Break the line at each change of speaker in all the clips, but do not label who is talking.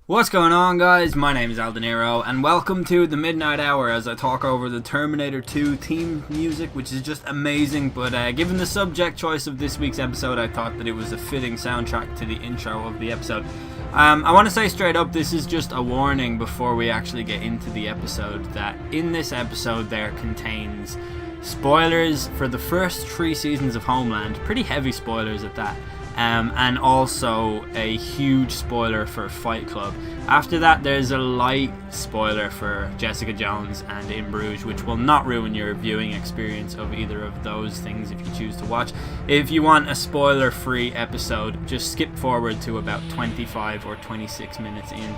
What's going on, guys? My name is Aldeniro, and welcome to the Midnight Hour as I talk over the Terminator 2 theme music, which is just amazing. But given the subject choice of this week's episode, I thought that it was a fitting soundtrack to the intro of the episode. I want to say straight up, this is just a warning before we actually get into the episode, that in this episode there contains spoilers for the first 3 seasons of Homeland, pretty heavy spoilers at that. And also a huge spoiler for Fight Club. After that, there's a light spoiler for Jessica Jones and In Bruges, which will not ruin your viewing experience of either of those things if you choose to watch. If you want a spoiler-free episode, just skip forward to about 25 or 26 minutes in.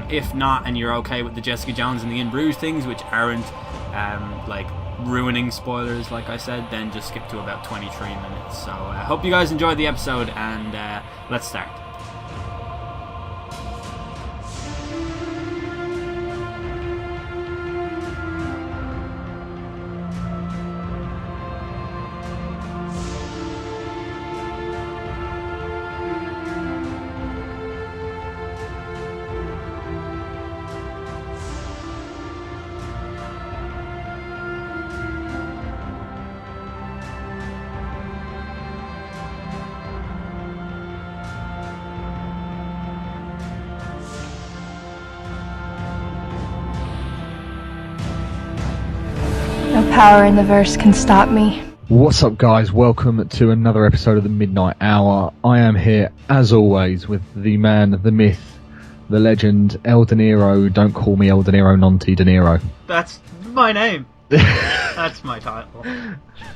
If not, and you're okay with the Jessica Jones and the In Bruges things, which aren't ruining spoilers, like I said, then just skip to about 23 minutes. So I hope you guys enjoyed the episode, and let's start.
No power in the verse can stop me.
What's up, guys? Welcome to another episode of the Midnight Hour. I am here, as always, with the man, the myth, the legend, El De Niro. Don't call me El De Niro, Nonti De Niro.
That's my name. That's my title.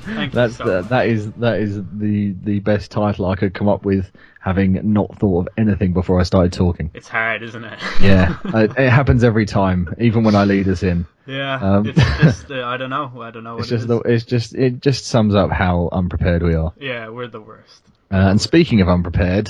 Thank you so much.
That is the best title I could come up with, having not thought of anything before I started talking.
It's hard, isn't it?
Yeah, it happens every time, even when I lead us in.
Yeah, it's just I don't know what
it just sums up how unprepared we are.
Yeah, we're the worst.
And speaking of unprepared,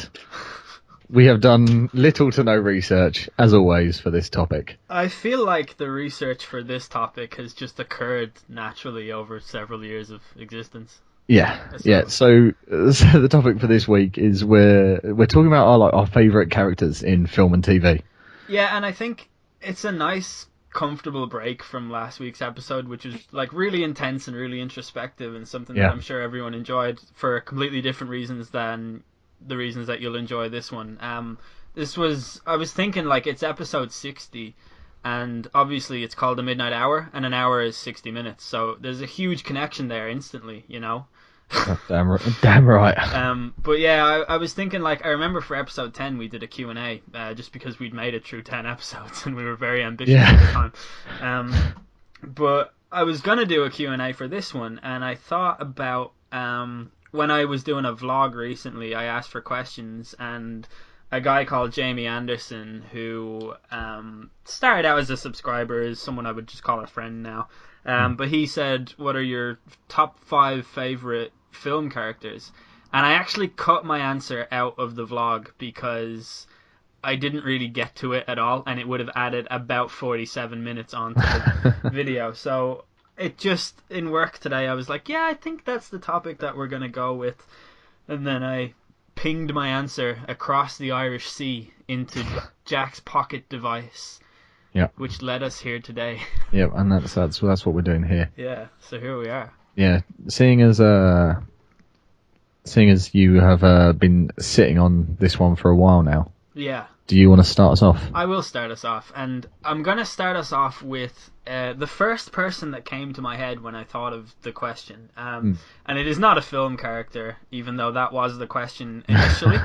we have done little to no research, as always, for this topic.
I feel like the research for this topic has just occurred naturally over several years of existence.
Yeah. So the topic for this week is we're talking about our favourite characters in film and TV.
Yeah, and I think it's a nice, comfortable break from last week's episode, which was really intense and really introspective, and something that I'm sure everyone enjoyed for completely different reasons than the reasons that you'll enjoy this one. I was thinking, it's episode 60, and obviously it's called the Midnight Hour, and an hour is 60 minutes, so there's a huge connection there instantly, you know.
Damn right.
But yeah, I was thinking, I remember for episode 10 we did a Q&A, just because we'd made it through 10 episodes and we were very ambitious at the time. But I was going to do a Q&A for this one, and I thought about when I was doing a vlog recently, I asked for questions, and a guy called Jamie Anderson, who started out as a subscriber, is someone I would just call a friend now. But he said, what are your top 5 favourite film characters? And I actually cut my answer out of the vlog because I didn't really get to it at all, and it would have added about 47 minutes onto the video. So it just, in work today, I was like, yeah, I think that's the topic that we're going to go with. And then I pinged my answer across the Irish Sea into Jack's pocket device.
Yeah.
Which led us here today.
Yeah, and that's what we're doing here.
Yeah, so here we are.
Yeah, seeing as you have been sitting on this one for a while now. Yeah. Do you want to start us off?
I will start us off, and I'm going to start us off with the first person that came to my head when I thought of the question. And it is not a film character, even though that was the question initially.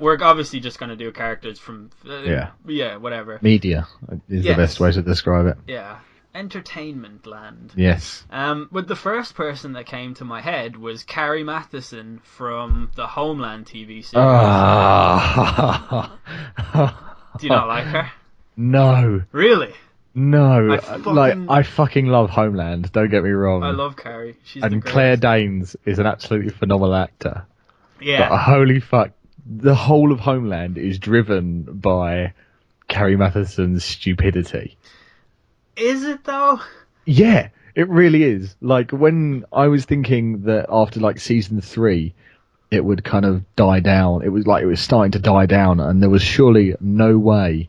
We're obviously just going to do characters from... whatever.
Media is the best way to describe it.
Yeah. Entertainment land.
Yes.
But the first person that came to my head was Carrie Mathison from the Homeland TV series. Do you not like her?
No.
Really?
No. I fucking love Homeland, don't get me wrong.
I love Carrie. She's
and
the greatest.
Claire Danes is an absolutely phenomenal actor.
Yeah.
But holy fuck, the whole of Homeland is driven by Carrie Matheson's stupidity.
Is it though?
Yeah, it really is. When I was thinking that after season 3, it would kind of die down. It was like it was starting to die down, and there was surely no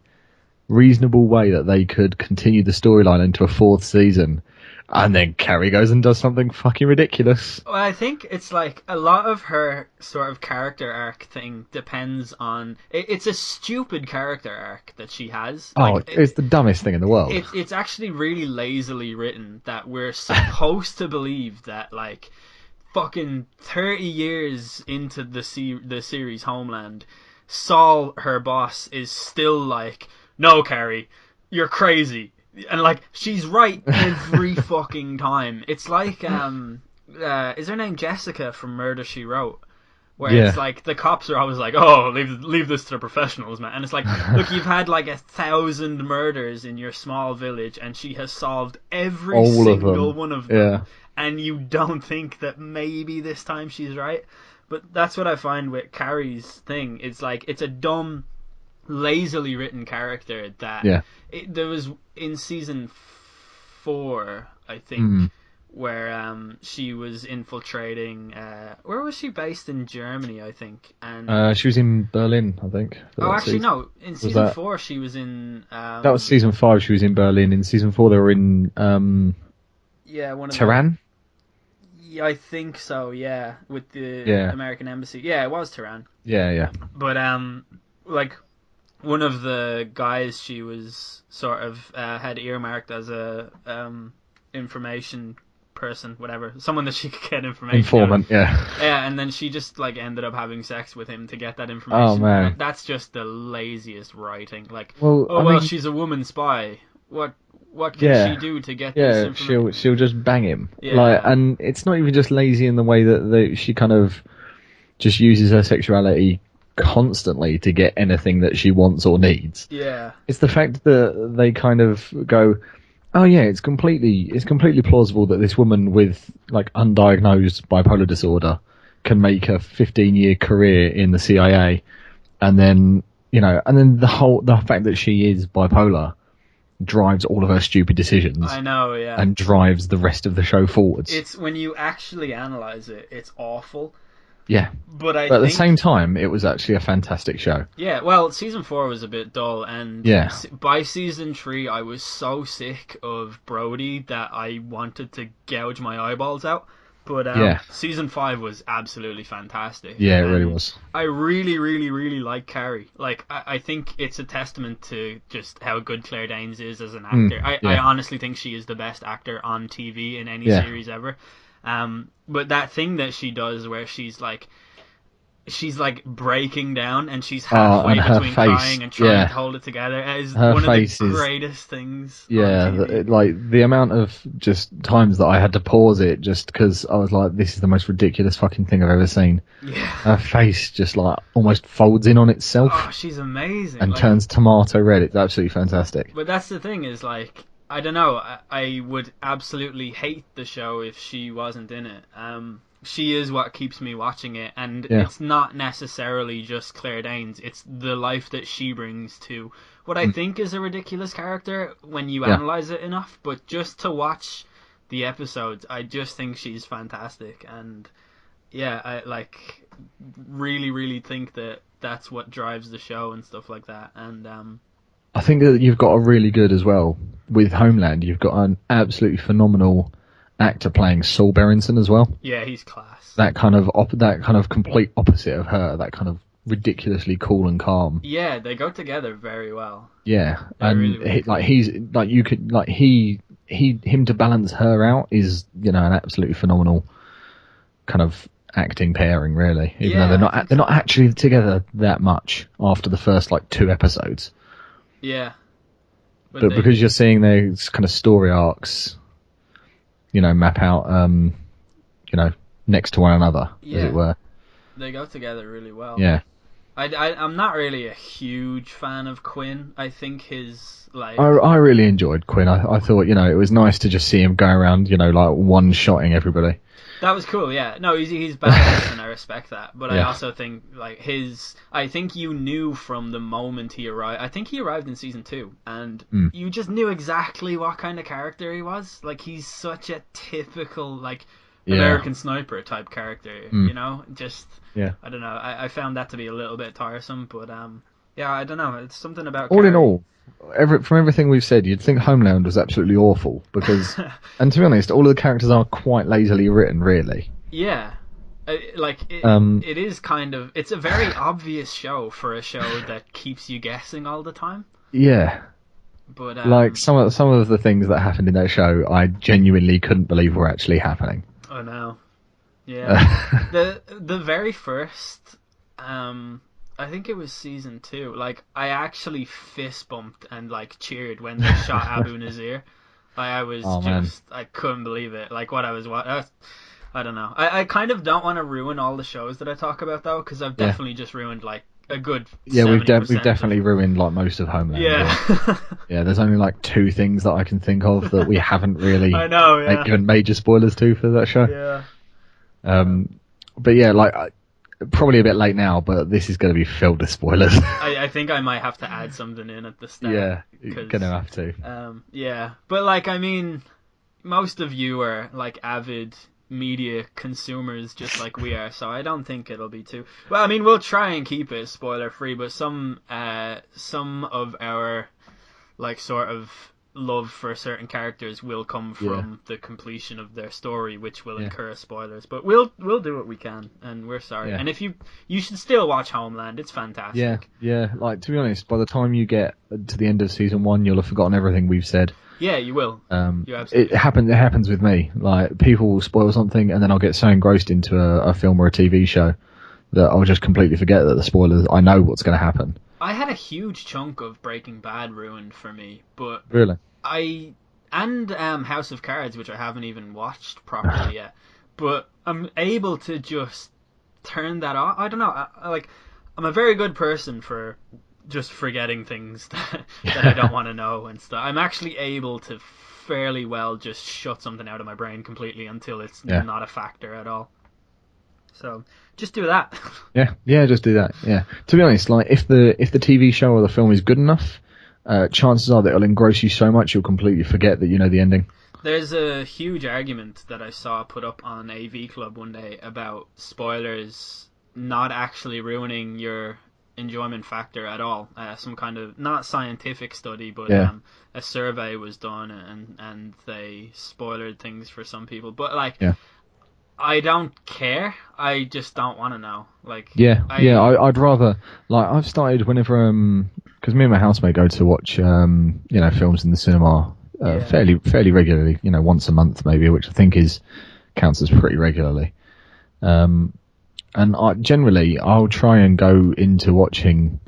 reasonable way that they could continue the storyline into a fourth season. And then Carrie goes and does something fucking ridiculous.
Well, I think it's like a lot of her sort of character arc thing depends on... It's a stupid character arc that she has.
Oh, it's the dumbest thing in the world.
It's actually really lazily written that we're supposed to believe that, like, fucking 30 years into the series Homeland, Saul, her boss, is still like, no, Carrie, you're crazy. And, like, she's right every fucking time. It's like, is her name Jessica from Murder, She Wrote? Where it's like, the cops are always like, oh, leave this to the professionals, man. And it's like, look, you've had like 1,000 murders in your small village, and she has solved every single one of them.
Yeah.
And you don't think that maybe this time she's right? But that's what I find with Carrie's thing. It's like, it's a dumb, lazily written character that there was in season 4, I think, where she was infiltrating. Where was she based? In Germany, I think. And
she was in Berlin, I think.
Oh, actually, no. In season 4, she was in.
That was season 5. She was in Berlin. In season 4, they were in.
One of
Tehran.
Yeah, I think so. Yeah, with the American embassy. Yeah, it was Tehran.
Yeah.
But like, one of the guys she was sort of had earmarked as a information person, whatever, someone that she could get information.
Informant, yeah.
Yeah, and then she just like ended up having sex with him to get that information.
Oh man,
that's just the laziest writing. Like,
well,
she's a woman spy. What can she do to get this information?
she'll just bang him.
Yeah.
Like, and it's not even just lazy in the way that she kind of just uses her sexuality constantly to get anything that she wants or needs.
Yeah.
It's the fact that they kind of go, oh yeah, it's completely plausible that this woman with like undiagnosed bipolar disorder can make a 15-year career in the CIA, and then the fact that she is bipolar drives all of her stupid decisions.
I know, yeah.
And drives the rest of the show forwards.
It's when you actually analyze it, it's awful.
Yeah.
But
at the same time, it was actually a fantastic show.
Yeah, well, season 4 was a bit dull, and by season 3, I was so sick of Brody that I wanted to gouge my eyeballs out. But season 5 was absolutely fantastic.
Yeah, it really was.
I really, really, really like Carrie. Like, I think it's a testament to just how good Claire Danes is as an actor. I honestly think she is the best actor on TV in any series ever. But that thing that she does where she's like breaking down and she's halfway between crying and trying to hold it together is one of the greatest things.
Yeah, like the amount of just times that I had to pause it just because I was like, this is the most ridiculous fucking thing I've ever seen.
Yeah.
Her face just like almost folds in on itself.
Oh, she's amazing.
And turns tomato red. It's absolutely fantastic.
But that's the thing is like, I don't know, I would absolutely hate the show if she wasn't in it. She is what keeps me watching it, and it's not necessarily just Claire Danes, it's the life that she brings to what I think is a ridiculous character when you analyse it enough, but just to watch the episodes, I just think she's fantastic, and I like really, really think that that's what drives the show and stuff like that, and
I think that you've got a really good as well, with Homeland, you've got an absolutely phenomenal actor playing Saul Berenson as well.
Yeah, he's class.
That kind of complete opposite of her. That kind of ridiculously cool and calm.
Yeah, they go together very well.
Yeah,
they
and
really
him to balance her out is an absolutely phenomenal kind of acting pairing, really. Even though they're not actually together that much after the first 2 episodes.
Yeah,
but because you're seeing those kind of story arcs, map out, next to one another, as it were.
They go together really well.
Yeah.
I'm not really a huge fan of Quinn. I think his,
I really enjoyed Quinn. I thought, it was nice to just see him go around, one-shotting everybody.
That was cool, yeah. No, he's badass, and I respect that. But I also think, I think you knew from the moment he arrived. I think he arrived in season 2, and you just knew exactly what kind of character he was. Like, he's such a typical, American Sniper type character,
Mm.
you know? Just,
Yeah.
I don't know. I found that to be a little bit tiresome, but yeah, I don't know. It's something about
All in
Carrie.
all, from everything we've said, you'd think Homeland was absolutely awful because, and to be honest, all of the characters are quite lazily written, really.
Yeah. It is kind of, it's a very obvious show for a show that keeps you guessing all the time.
Yeah.
But
Like some of the things that happened in that show, I genuinely couldn't believe were actually happening.
oh no. Yeah. The very first I think it was season 2. Like I actually fist bumped and like cheered when they shot Abu Nazir. Like I was
Man.
I couldn't believe it. Like what I was I don't know. I kind of don't want to ruin all the shows that I talk about though, because I've definitely just ruined like a good 70%
we've definitely ruined like most of Homeland. Yeah. Yeah, there's only like 2 things that I can think of that we haven't really
I know, yeah.
given major spoilers to for that show.
Yeah.
But yeah, like probably a bit late now, but this is going to be filled with spoilers.
I think I might have to add something in at the start.
Yeah, you're going to have to.
Yeah, but like I mean, most of you are like avid media consumers just like we are, so I don't think it'll be too well. I mean, we'll try and keep it spoiler free, but some of our like sort of love for certain characters will come from the completion of their story, which will incur spoilers, but we'll do what we can, and we're sorry. And if you should still watch Homeland, it's fantastic.
Yeah, like to be honest, by the time you get to the end of season 1, you'll have forgotten everything we've said.
Yeah, you will. You absolutely
it happens with me. Like people will spoil something, and then I'll get so engrossed into a film or a TV show that I'll just completely forget that the spoilers. I know what's going to happen.
I had a huge chunk of Breaking Bad ruined for me, but
really,
and House of Cards, which I haven't even watched properly yet, but I'm able to just turn that off. I don't know. I'm a very good person for just forgetting things that I don't want to know and stuff. I'm actually able to fairly well just shut something out of my brain completely until it's not a factor at all. So just do that.
Yeah, just do that. Yeah. To be honest, like if the TV show or the film is good enough, chances are that it'll engross you so much you'll completely forget that you know the ending.
There's a huge argument that I saw put up on AV Club one day about spoilers not actually ruining your enjoyment factor at all. Some kind of not scientific study, but a survey was done, and they spoiled things for some people. But like, I don't care. I just don't want to know. Like,
I'd rather, like, I've started whenever because me and my housemate go to watch films in the cinema fairly regularly. Once a month maybe, which I think counts as pretty regularly. And I'll try and go into watching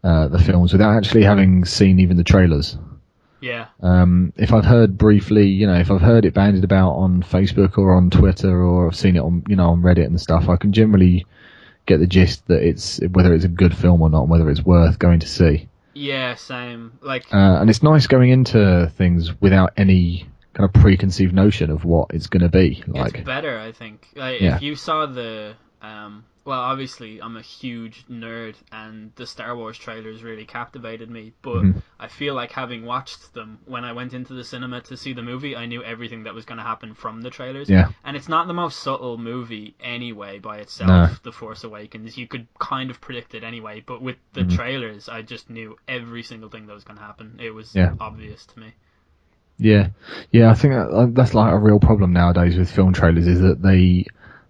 the films without actually having seen even the trailers.
Yeah.
If I've heard briefly, if I've heard it bandied about on Facebook or on Twitter, or I've seen it on, on Reddit and stuff, I can generally get the gist that whether it's a good film or not, and whether it's worth going to see.
Yeah, same. Like,
and it's nice going into things without any kind of preconceived notion of what it's going to be. Like,
it's better, I think. Like, if you saw the well, obviously I'm a huge nerd, and the Star Wars trailers really captivated me, but I feel like having watched them when I went into the cinema to see the movie, I knew everything that was going to happen from the trailers.
Yeah.
And it's not the most subtle movie anyway by itself, The Force Awakens. You could kind of predict it anyway, but with the trailers, I just knew every single thing that was going to happen. It was obvious to me.
Yeah, I think that's like a real problem nowadays with film trailers, is that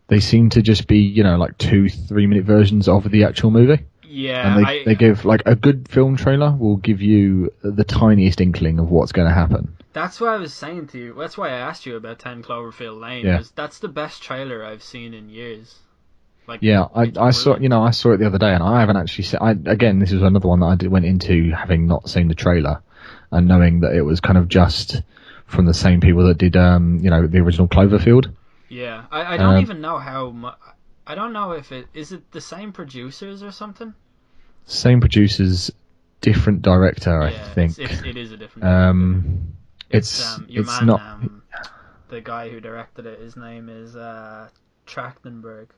they seem to just be, like 2-3 minute versions of the actual movie.
Yeah.
And they give, like, a good film trailer will give you the tiniest inkling of what's going to happen.
That's what I was saying to you. That's why I asked you about 10 Cloverfield Lane.
Yeah.
That's the best trailer I've seen in years. Like,
yeah, I saw it the other day, and I haven't actually seen. Again, this was another one that I went into having not seen the trailer, and knowing that it was kind of just from the same people that did, the original Cloverfield.
Yeah, I don't even know how much. I don't know if is it the same producers or something.
Same producers, different director, I think.
It is a different director.
It's not.
The guy who directed it, his name is Trachtenberg.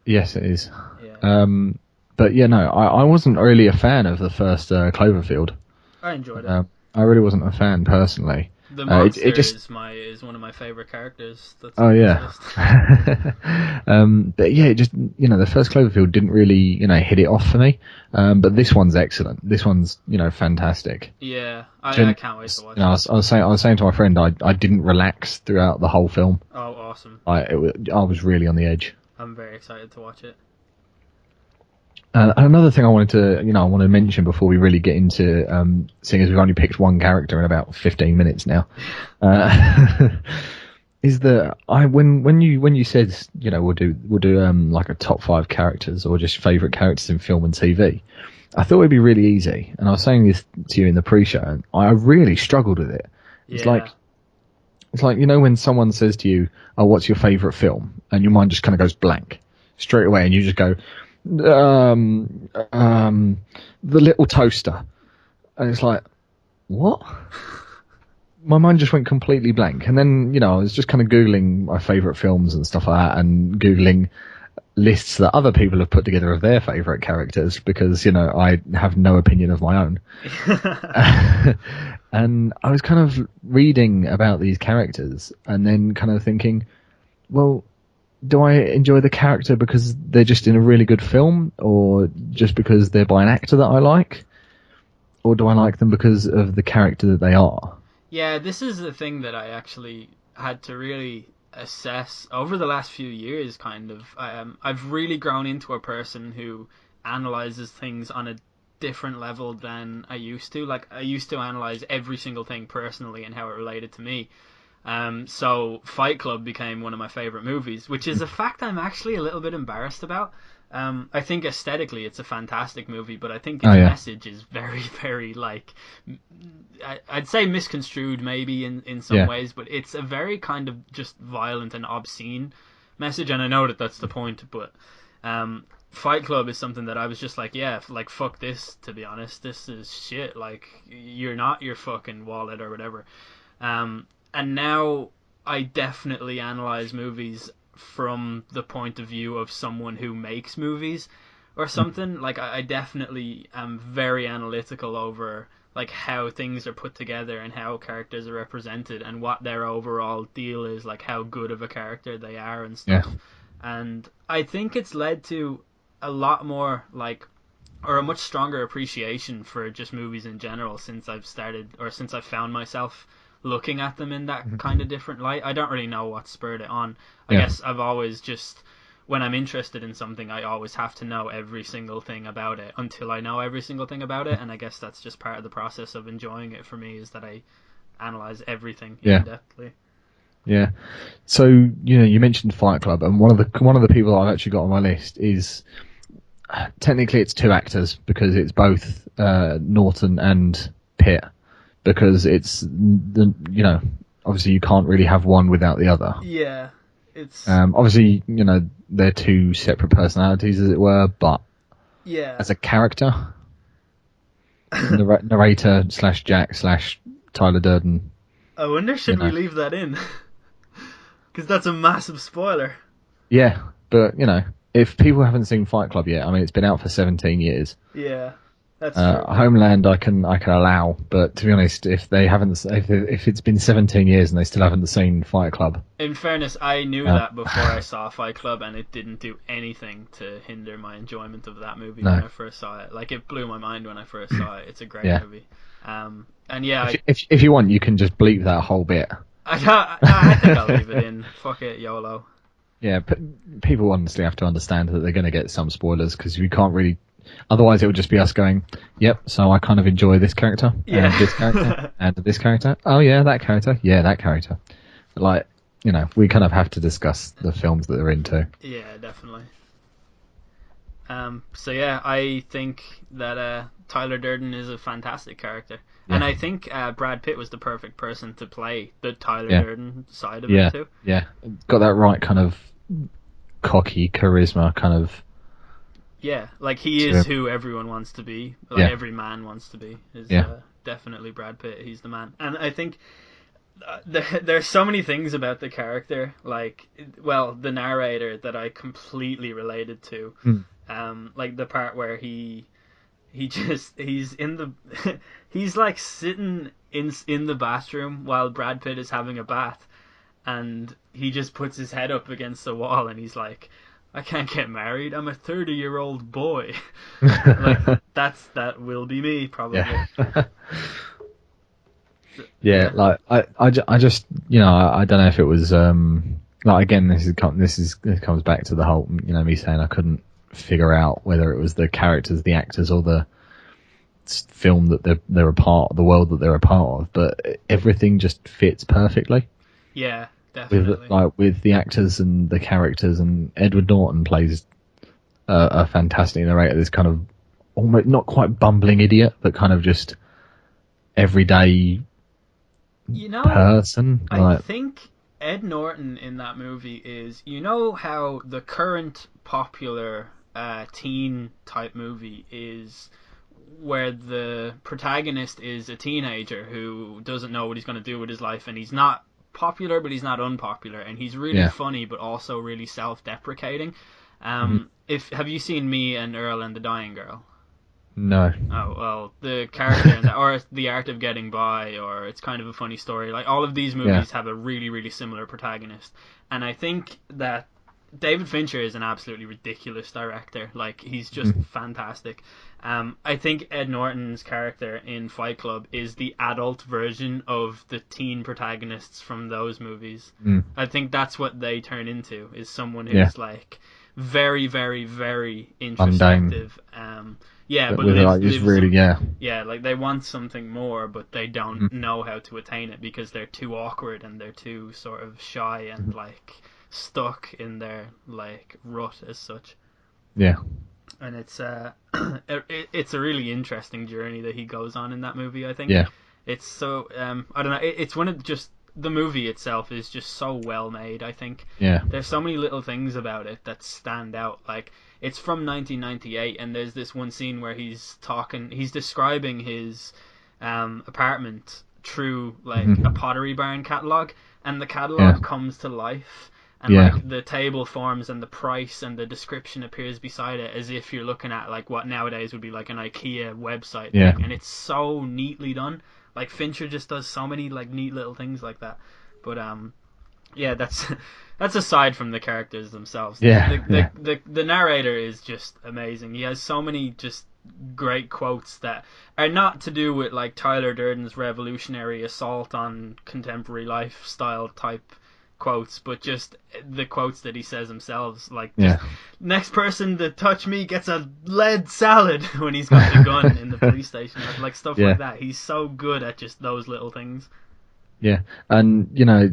Yes, it is.
Yeah.
But yeah, no, I wasn't really a fan of the first Cloverfield.
I enjoyed it.
I really wasn't a fan personally.
The
It
monster
just
is one of my favorite characters. That's
Oh
on this
yeah.
list.
But yeah, it just the first Cloverfield didn't really hit it off for me. But this one's excellent. This one's fantastic.
Yeah, I can't wait to watch it.
I was saying to my friend, I didn't relax throughout the whole film.
Oh, awesome!
I was really on the edge.
I'm very excited to watch it.
Another thing I wanted to I want to mention before we really get into seeing as we've only picked one character in about 15 minutes now. Is that when you said we'll do like a top 5 characters or just favourite characters in film and TV, I thought it'd be really easy, and I was saying this to you in the pre-show, and I really struggled with it. It's like when someone says to you, "Oh, what's your favourite film?" and your mind just kind of goes blank straight away, and you just go, "The Little Toaster," and it's like, what? My mind just went completely blank. And then, I was just kind of Googling my favourite films and stuff like that, and Googling lists that other people have put together of their favourite characters because, I have no opinion of my own. And I was kind of reading about these characters and then kind of thinking, well, do I enjoy the character because they're just in a really good film, or just because they're by an actor that I like? Or do I like them because of the character that they are?
Yeah, this is the thing that I actually had to really assess over the last few years, kind of. I've really grown into a person who analyzes things on a different level than I used to. Like, I used to analyze every single thing personally and how it related to me. So Fight Club became one of my favorite movies, which is a fact I'm actually a little bit embarrassed about. I think aesthetically it's a fantastic movie, but I think its message is very, very, like, I'd say misconstrued maybe in some ways, but it's a very kind of just violent and obscene message, and I know that that's the point, but Fight Club is something that I was just like, yeah, like, fuck this, to be honest. This is shit. Like, you're not your fucking wallet or whatever. And now I definitely analyze movies from the point of view of someone who makes movies or something. Like, I definitely am very analytical over, like, how things are put together and how characters are represented and what their overall deal is, like how good of a character they are and stuff. And I think it's led to a lot more, like, or a much stronger appreciation for just movies in general since I've found myself looking at them in that kind of different light. I don't really know what spurred it on. I guess I've always just, when I'm interested in something, I always have to know every single thing about it until I know every single thing about it, and I guess that's just part of the process of enjoying it for me, is that I analyze everything in-depthly.
Yeah. So, you mentioned Fight Club, and one of the people that I've actually got on my list is, technically it's 2 actors because it's both Norton and Pitt, because it's obviously you can't really have one without the other.
Yeah, it's
obviously they're 2 separate personalities, as it were, but as a character, narrator / Jack / Tyler Durden.
I wonder, should we leave that in? Because that's a massive spoiler.
Yeah, but if people haven't seen Fight Club yet, I mean, it's been out for 17 years.
Yeah, that's true.
Homeland, I can allow, but to be honest, if it's been 17 years and they still haven't seen Fight Club.
In fairness, I knew that before I saw Fight Club, and it didn't do anything to hinder my enjoyment of that movie when I first saw it. Like, it blew my mind when I first saw it. It's a great movie. And yeah,
if you want, you can just bleep that whole bit.
I think I'll leave it in. Fuck it, YOLO.
Yeah, people honestly have to understand that they're going to get some spoilers, because we can't really. Otherwise, it would just be us going, "Yep, so I kind of enjoy this character and this character and this character. Oh yeah, that character. Yeah, that character." Like, we kind of have to discuss the films that they're into.
Yeah, definitely. So yeah, I think that Tyler Durden is a fantastic character, and I think Brad Pitt was the perfect person to play the Tyler Durden side of it too. Yeah,
got that right kind of cocky charisma, kind of.
Yeah, like, he is who everyone wants to be, like every man wants to be. Is definitely Brad Pitt. He's the man, and I think there's so many things about the character, like, well, the narrator, that I completely related to. Like the part where he's in the he's like sitting in the bathroom while Brad Pitt is having a bath, and he just puts his head up against the wall and he's like, I can't get married. I'm a 30-year-old boy. Like that will be me probably.
Yeah. Yeah, like I just I don't know if it was like again this comes back to the whole me saying I couldn't figure out whether it was the characters, the actors, or the film that they're a part of, the world that they're a part of, but everything just fits perfectly.
Yeah, definitely.
With the actors and the characters, and Edward Norton plays a fantastic narrator, this kind of almost not quite bumbling idiot, but kind of just everyday person.
I think Ed Norton in that movie is, how the current popular teen type movie is where the protagonist is a teenager who doesn't know what he's going to do with his life, and he's not popular but he's not unpopular, and he's really funny but also really self-deprecating. If have you seen Me and Earl and the Dying Girl?
No.
Oh, well, the character in that, or The Art of Getting By, or It's Kind of a Funny Story, like all of these movies have a really, really similar protagonist. And I think that David Fincher is an absolutely ridiculous director. Like, he's just fantastic. I think Ed Norton's character in Fight Club is the adult version of the teen protagonists from those movies. I think that's what they turn into, is someone who's like very, very, very introspective. But lives
really,
like they want something more, but they don't know how to attain it because they're too awkward and they're too sort of shy and like stuck in their like rut as such.
Yeah.
And it's it's a really interesting journey that he goes on in that movie, I think.
Yeah.
It's so I don't know. It's when it just the movie itself is just so well made, I think.
Yeah.
There's so many little things about it that stand out. Like, it's from 1998, and there's this one scene where he's describing his apartment through like a Pottery Barn catalog, and the catalog comes to life, and like the table forms and the price and the description appears beside it as if you're looking at like what nowadays would be like an IKEA website thing, and it's so neatly done. Like, Fincher just does so many like neat little things like that. But that's aside from the characters themselves. The narrator is just amazing. He has so many just great quotes that are not to do with like Tyler Durden's revolutionary assault on contemporary lifestyle type quotes, but just the quotes that he says himself, like next person to touch me gets a lead salad when he's got the gun in the police station, like stuff like that. He's so good at just those little things.
Yeah, and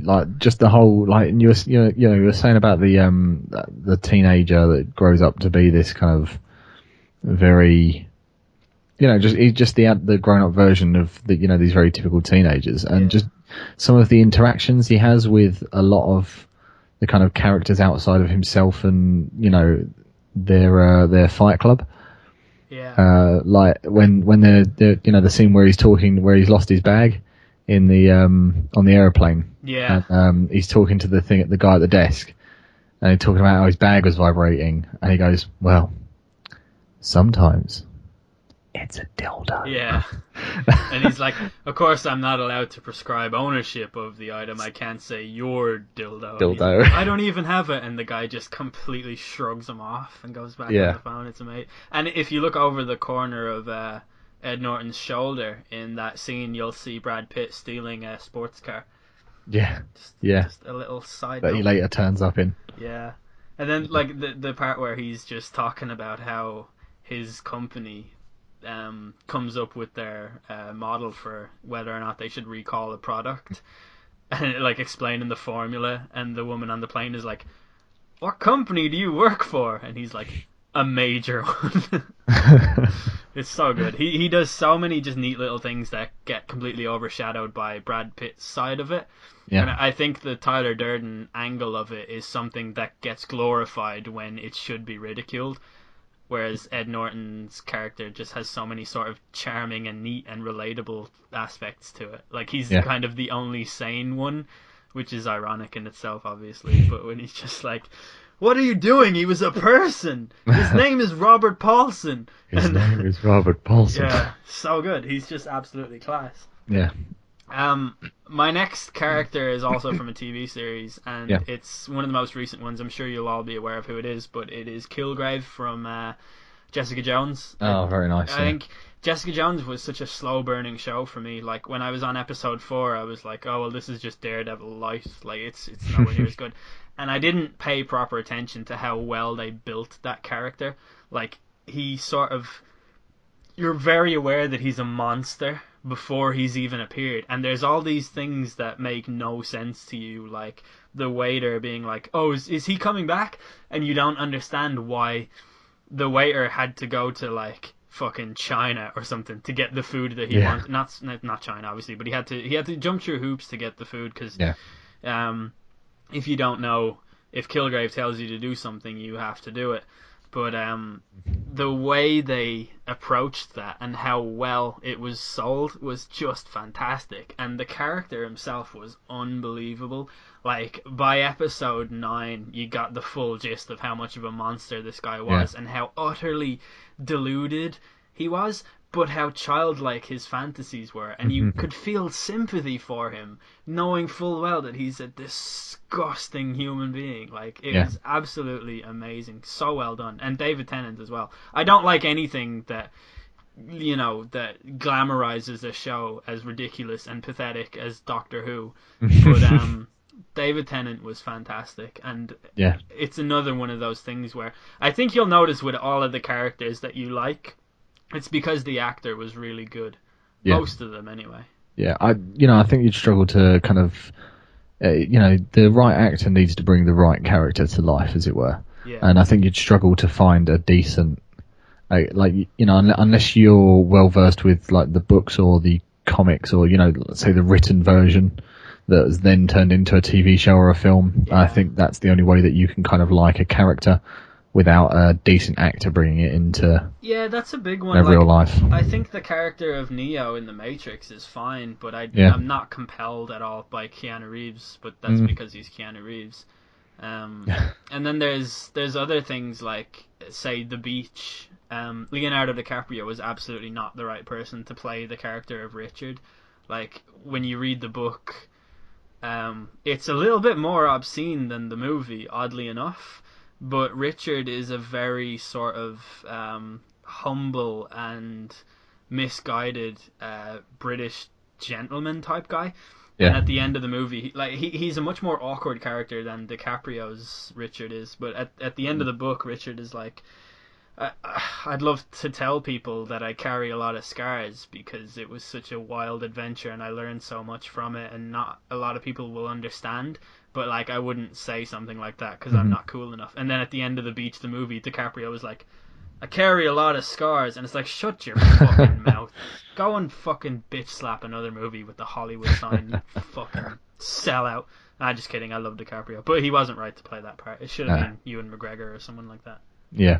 like just the whole, like you were saying about the teenager that grows up to be this kind of very, he's just the grown up version of these very typical teenagers, and just some of the interactions he has with a lot of the kind of characters outside of himself and their Fight Club. Yeah. Like when they're the scene where he's lost his bag in the on the aeroplane.
Yeah.
And he's talking to the guy at the desk, and he's talking about how his bag was vibrating, and he goes, "Well, sometimes it's a dildo."
Yeah. And he's like, "Of course, I'm not allowed to prescribe ownership of the item. I can't say your dildo.
Dildo.
Like, I don't even have it." And the guy just completely shrugs him off and goes back on the phone. It's amazing. And if you look over the corner of Ed Norton's shoulder in that scene, you'll see Brad Pitt stealing a sports car.
Yeah.
Just a little side
that he later turns up in.
Yeah. And then like the part where he's just talking about how his company comes up with their model for whether or not they should recall a product, and like explaining the formula, and the woman on the plane is like, "What company do you work for?" And he's like, "A major one." It's so good. He does so many just neat little things that get completely overshadowed by Brad Pitt's side of it. Yeah. And I think the Tyler Durden angle of it is something that gets glorified when it should be ridiculed. Whereas Ed Norton's character just has so many sort of charming and neat and relatable aspects to it. Like, he's kind of the only sane one, which is ironic in itself, obviously. But when he's just like, "What are you doing? He was a person. His name is Robert Paulson."
His name is Robert Paulson.
Yeah, so good. He's just absolutely class.
Yeah.
My next character is also from a TV series, and
Yeah.
it's one of the most recent ones. I'm sure you'll all be aware of who it is, but it is Kilgrave from Jessica Jones.
Oh, very nice.
I think Jessica Jones was such a slow-burning show for me. Like, when I was on episode 4, I was like, oh, well, this is just Daredevil light. Like, it's nowhere near as good. And I didn't pay proper attention to how well they built that character. Like, he sort of... You're very aware that he's a monster before he's even appeared. And there's all these things that make no sense to you, like the waiter being like, oh, is he coming back? And you don't understand why the waiter had to go to, like, fucking China or something to get the food that he wanted. Not China, obviously, but he had to jump through hoops to get the food, because if you don't know, if Kilgrave tells you to do something, you have to do it. But the way they approached that and how well it was sold was just fantastic. And the character himself was unbelievable. Like, by episode 9, you got the full gist of how much of a monster this guy was, and how utterly deluded he was, but how childlike his fantasies were. And you could feel sympathy for him, knowing full well that he's a disgusting human being. Like, it was absolutely amazing. So well done. And David Tennant as well. I don't like anything that, you know, that glamorizes a show as ridiculous and pathetic as Doctor Who. But David Tennant was fantastic, and it's another one of those things where I think you'll notice with all of the characters that you like, it's because the actor was really good. Most of them, anyway. Yeah,
I think you'd struggle to kind of, the right actor needs to bring the right character to life, as it were.
Yeah.
And I think you'd struggle to find a decent, unless you're well versed with like the books or the comics, or let's say the written version that was then turned into a TV show or a film. I think that's the only way that you can kind of like a character without a decent actor bringing it into
that's a big one.
Real life.
I think the character of Neo in The Matrix is fine, but I'm not compelled at all by Keanu Reeves, but that's because he's Keanu Reeves. And then there's other things like, say, The Beach. Leonardo DiCaprio was absolutely not the right person to play the character of Richard. Like, when you read the book, it's a little bit more obscene than the movie, oddly enough. But Richard is a very sort of humble and misguided British gentleman type guy. Yeah. And at the end of the movie, he's a much more awkward character than DiCaprio's Richard is. But at the end of the book, Richard is like, I'd love to tell people that I carry a lot of scars because it was such a wild adventure and I learned so much from it, and not a lot of people will understand. But, like, I wouldn't say something like that because I'm not cool enough. And then at the end of The Beach, the movie, DiCaprio was like, I carry a lot of scars. And it's like, shut your fucking mouth. Go and fucking bitch slap another movie with the Hollywood sign, you fucking sellout. Just kidding, I love DiCaprio. But he wasn't right to play that part. It should have been Ewan McGregor or someone like that.
Yeah.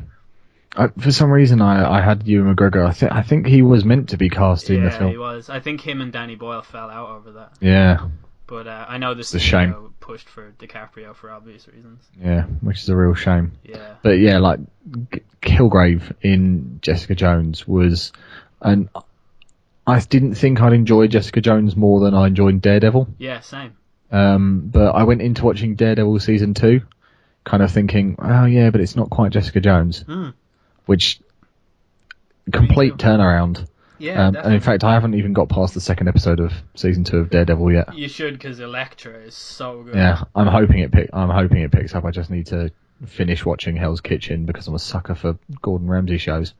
For some reason, I had Ewan McGregor. I think he was meant to be cast in the film.
Yeah, he was. I think him and Danny Boyle fell out over that.
Yeah.
But I know this
is a shame.
Pushed for DiCaprio for obvious reasons.
Yeah, which is a real shame.
Yeah.
But yeah, like Kilgrave in Jessica Jones was, and I didn't think I'd enjoy Jessica Jones more than I enjoyed Daredevil.
Yeah, same.
But I went into watching Daredevil season 2, kind of thinking, oh yeah, but it's not quite Jessica Jones, which complete turnaround.
Yeah,
and in fact, I haven't even got past the second episode of season 2 of Daredevil yet.
You should, because Elektra is so good.
Yeah, I'm hoping it picks up. I just need to finish watching Hell's Kitchen because I'm a sucker for Gordon Ramsay shows.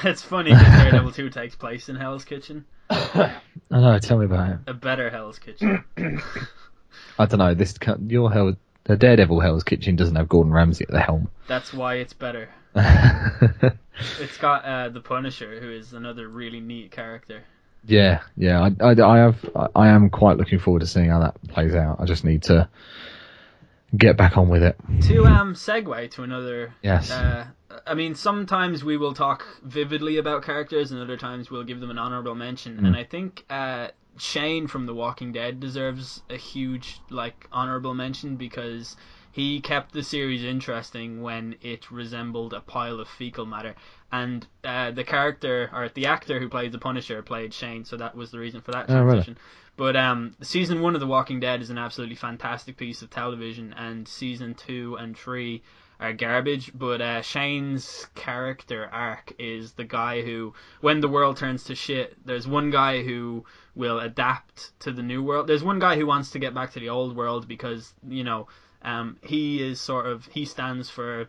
It's funny because Daredevil 2 takes place in Hell's Kitchen.
I know. Tell me about it.
A better Hell's Kitchen.
I don't know. The Daredevil Hell's Kitchen doesn't have Gordon Ramsay at the helm.
That's why it's better. It's got the Punisher, who is another really neat character.
Yeah. I am quite looking forward to seeing how that plays out. I just need to get back on with it.
To segue to another.
Yes.
I mean, sometimes we will talk vividly about characters, and other times we'll give them an honourable mention. And I think Shane from The Walking Dead deserves a huge honorable mention because he kept the series interesting when it resembled a pile of fecal matter. And the actor who played the Punisher played Shane, so that was the reason for that transition. Oh, really? But season 1 of The Walking Dead is an absolutely fantastic piece of television, and season 2 and 3 are garbage. But Shane's character arc is the guy who, when the world turns to shit, there's one guy who will adapt to the new world. There's one guy who wants to get back to the old world because, he stands for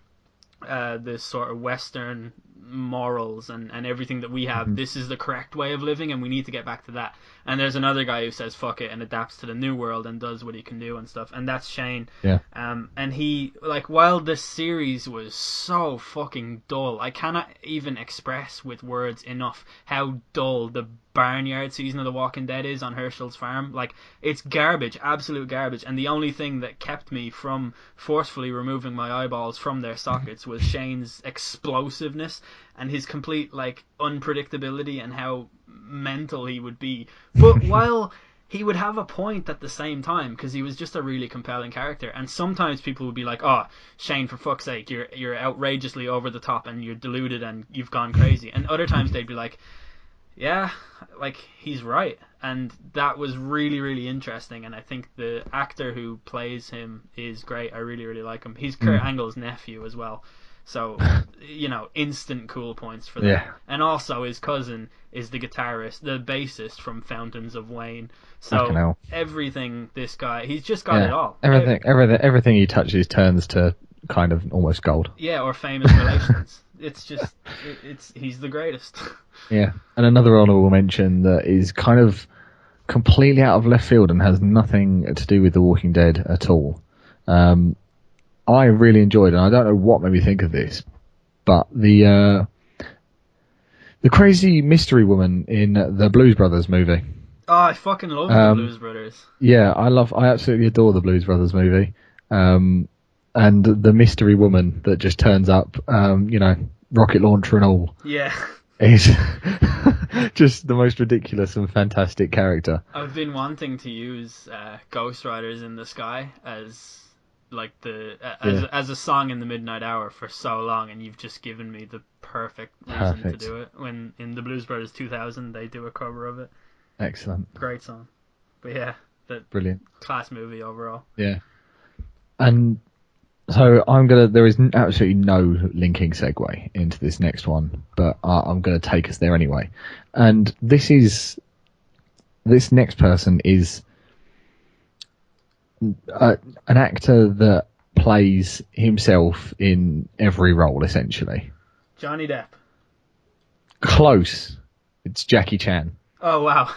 this sort of Western morals and everything that we have. Mm-hmm. This is the correct way of living, and we need to get back to that. And there's another guy who says fuck it and adapts to the new world and does what he can do and stuff, and that's Shane.
Yeah.
And he, while this series was so fucking dull, I cannot even express with words enough how dull the Barnyard season of The Walking Dead is on Herschel's farm. It's garbage, absolute garbage, and the only thing that kept me from forcefully removing my eyeballs from their sockets was Shane's explosiveness and his complete unpredictability and how mental he would be, but while he would have a point at the same time, because he was just a really compelling character. And sometimes people would be like, oh, Shane, for fuck's sake, you're outrageously over the top and you're deluded and you've gone crazy. And other times they'd be like, yeah, he's right. And that was really, really interesting. And I think the actor who plays him is great. I really, really like him. He's Kurt Angle's nephew as well. So, instant cool points for that. Yeah. And also his cousin is the bassist from Fountains of Wayne. So everything this guy, he's just got it all.
Everything he touches turns to kind of almost gold.
Yeah, or famous relations. It's just, he's the greatest.
Yeah, and another honourable mention that is kind of completely out of left field and has nothing to do with The Walking Dead at all. I really enjoyed, and I don't know what made me think of this, but the crazy mystery woman in the Blues Brothers movie.
Oh, I fucking love the Blues Brothers.
Yeah, I absolutely adore the Blues Brothers movie. And the mystery woman that just turns up, rocket launcher and all.
Yeah.
Is just the most ridiculous and fantastic character.
I've been wanting to use Ghost Riders in the Sky as as a song in the midnight hour for so long, and you've just given me the perfect reason to do it. When in the Blues Brothers 2000 they do a cover of it.
Excellent.
Great song. But yeah,
brilliant.
Class movie overall.
Yeah. And so there is absolutely no linking segue into this next one, but I'm going to take us there anyway. And this next person is an actor that plays himself in every role, essentially.
Johnny Depp.
Close. It's Jackie Chan.
Oh, wow.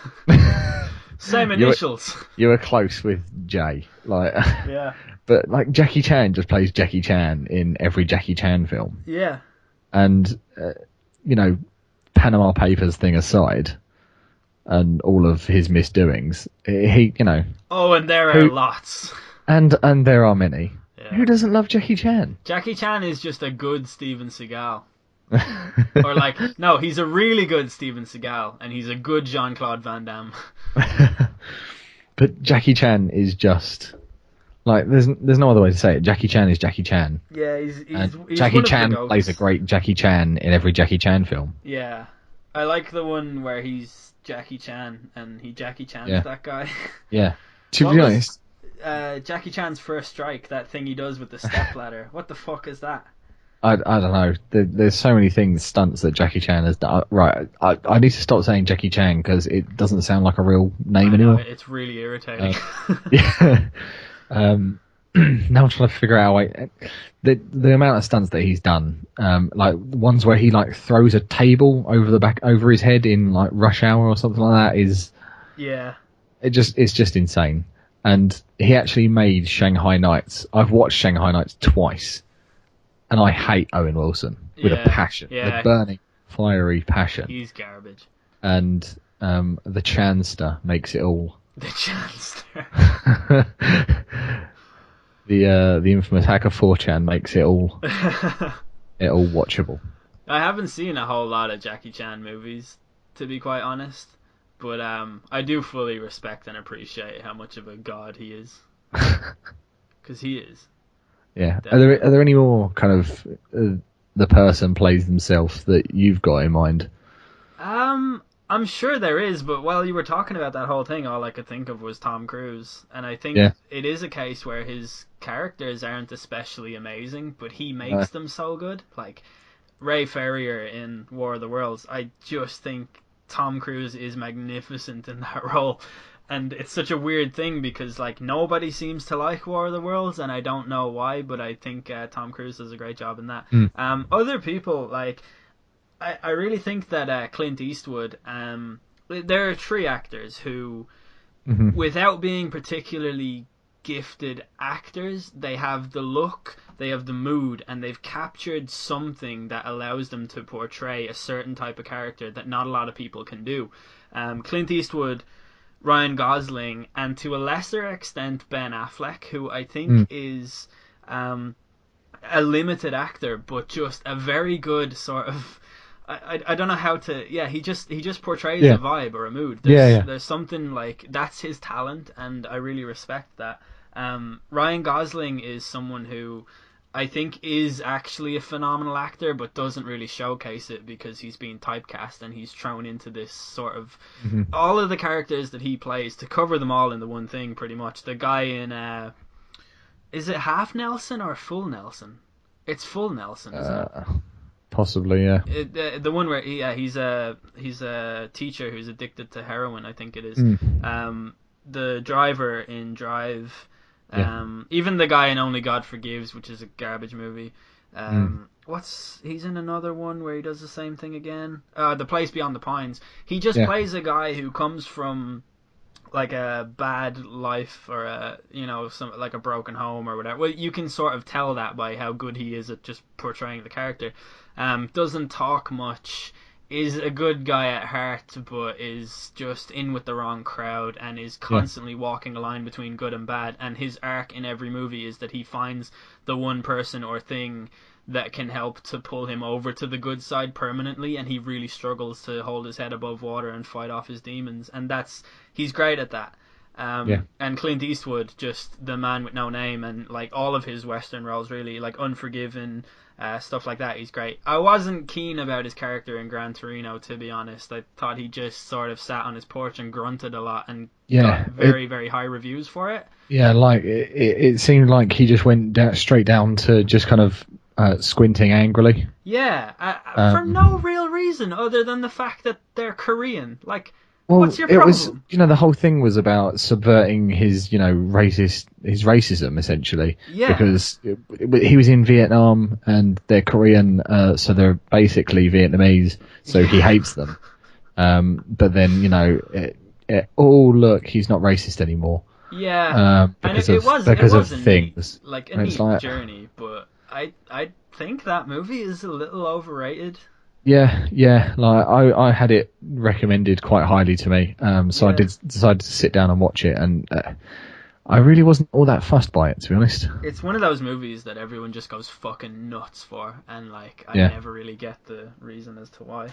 Same initials.
You were close with J.
Yeah.
But Jackie Chan just plays Jackie Chan in every Jackie Chan film.
Yeah.
And, Panama Papers thing aside, and all of his misdoings,
Oh, and there are lots.
And there are many. Yeah. Who doesn't love Jackie Chan?
Jackie Chan is just a good Steven Seagal. Or no, he's a really good Steven Seagal, and he's a good Jean-Claude Van Damme.
But Jackie Chan is just there's no other way to say it. Jackie Chan is Jackie Chan.
Yeah, he's
Jackie Chan plays a great Jackie Chan in every Jackie Chan film.
Yeah, I like the one where he's Jackie Chan and he Jackie Chan's that guy.
Yeah, to be honest,
Jackie Chan's first strike, that thing he does with the stepladder. What the fuck is that?
I don't know. There's so many stunts that Jackie Chan has done. Right, I need to stop saying Jackie Chan because it doesn't sound like a real name anymore.
It's really irritating.
Yeah. Now I'm trying to figure out the amount of stunts that he's done. Ones where he throws a table over his head in Rush Hour or something like that is.
Yeah.
It's just insane. And he actually made Shanghai Nights. I've watched Shanghai Nights twice. And I hate Owen Wilson with a passion, a burning, fiery passion.
He's garbage.
And the Chanster makes it all.
The Chanster.
the infamous hacker 4chan makes it all watchable.
I haven't seen a whole lot of Jackie Chan movies, to be quite honest. but I do fully respect and appreciate how much of a god he is, because he is.
Yeah.
Definitely.
Are there any more kind of the person plays themselves that you've got in mind?
I'm sure there is, but while you were talking about that whole thing, all I could think of was Tom Cruise, and I think
Yeah.
it is a case where his characters aren't especially amazing, but he
No.
makes them so good. Like Ray Ferrier in War of the Worlds, I just think Tom Cruise is magnificent in that role. And it's such a weird thing because like nobody seems to like War of the Worlds, and I don't know why, but I think Tom Cruise does a great job in that.
Mm.
Other people like I really think that Clint Eastwood, there are three actors who,
Hmm.
without being particularly gifted actors, they have the look, they have the mood, and they've captured something that allows them to portray a certain type of character that not a lot of people can do. Clint Eastwood, Ryan Gosling, and to a lesser extent Ben Affleck, who I think
Mm.
is a limited actor, but just a very good sort of. I don't know how to. Yeah, he just portrays
Yeah.
a vibe or a mood.
Yeah. Yeah.
There's something like that's his talent, and I really respect that. Ryan Gosling is someone who I think is actually a phenomenal actor, but doesn't really showcase it because he's being typecast and he's thrown into this sort of
Hmm.
all of the characters that he plays to cover them all in the one thing. Pretty much, the guy in is it Half Nelson or Full Nelson? It's Full Nelson, isn't it?
Possibly. Yeah.
The one where he's a teacher who's addicted to heroin, I think it is.
Mm.
The driver in Drive,
Yeah.
even the guy in Only God Forgives, which is a garbage movie.
Mm.
He's in another one where he does the same thing again. The Place Beyond the Pines. He just
Yeah.
plays a guy who comes from like a bad life or some like a broken home or whatever. Well, you can sort of tell that by how good he is at just portraying the character. Doesn't talk much, is a good guy at heart, but is just in with the wrong crowd and is
Yeah.
constantly walking a line between good and bad. And his arc in every movie is that he finds the one person or thing that can help to pull him over to the good side permanently, and he really struggles to hold his head above water and fight off his demons, and he's great at that.
Yeah.
And Clint Eastwood, just the man with no name, and like all of his Western roles, really, like Unforgiven, stuff like that. He's great. I wasn't keen about his character in Gran Torino, to be honest. I thought he just sort of sat on his porch and grunted a lot, and
Yeah.
got very, very high reviews for it.
Yeah, like it seemed like he just went straight down to just kind of squinting angrily.
Yeah, for
Um,
no real reason other than the fact that they're Korean. Like,
well,
what's your
it was,
problem?
the whole thing was about subverting his, his racism essentially,
Yeah.
because he was in Vietnam and they're Korean, so they're basically Vietnamese, so he hates them. But then, oh look, he's not racist anymore.
Yeah, and
Because
it was a
things.
neat, like a
And it's
neat
like,
journey, but I think that movie is a little overrated.
yeah. Like I had it recommended quite highly to me, so I
Yeah.
did decide to sit down and watch it, and I really wasn't all that fussed by it, to be honest.
It's one of those movies that everyone just goes fucking nuts for, and like I
Yeah.
never really get the reason as to why.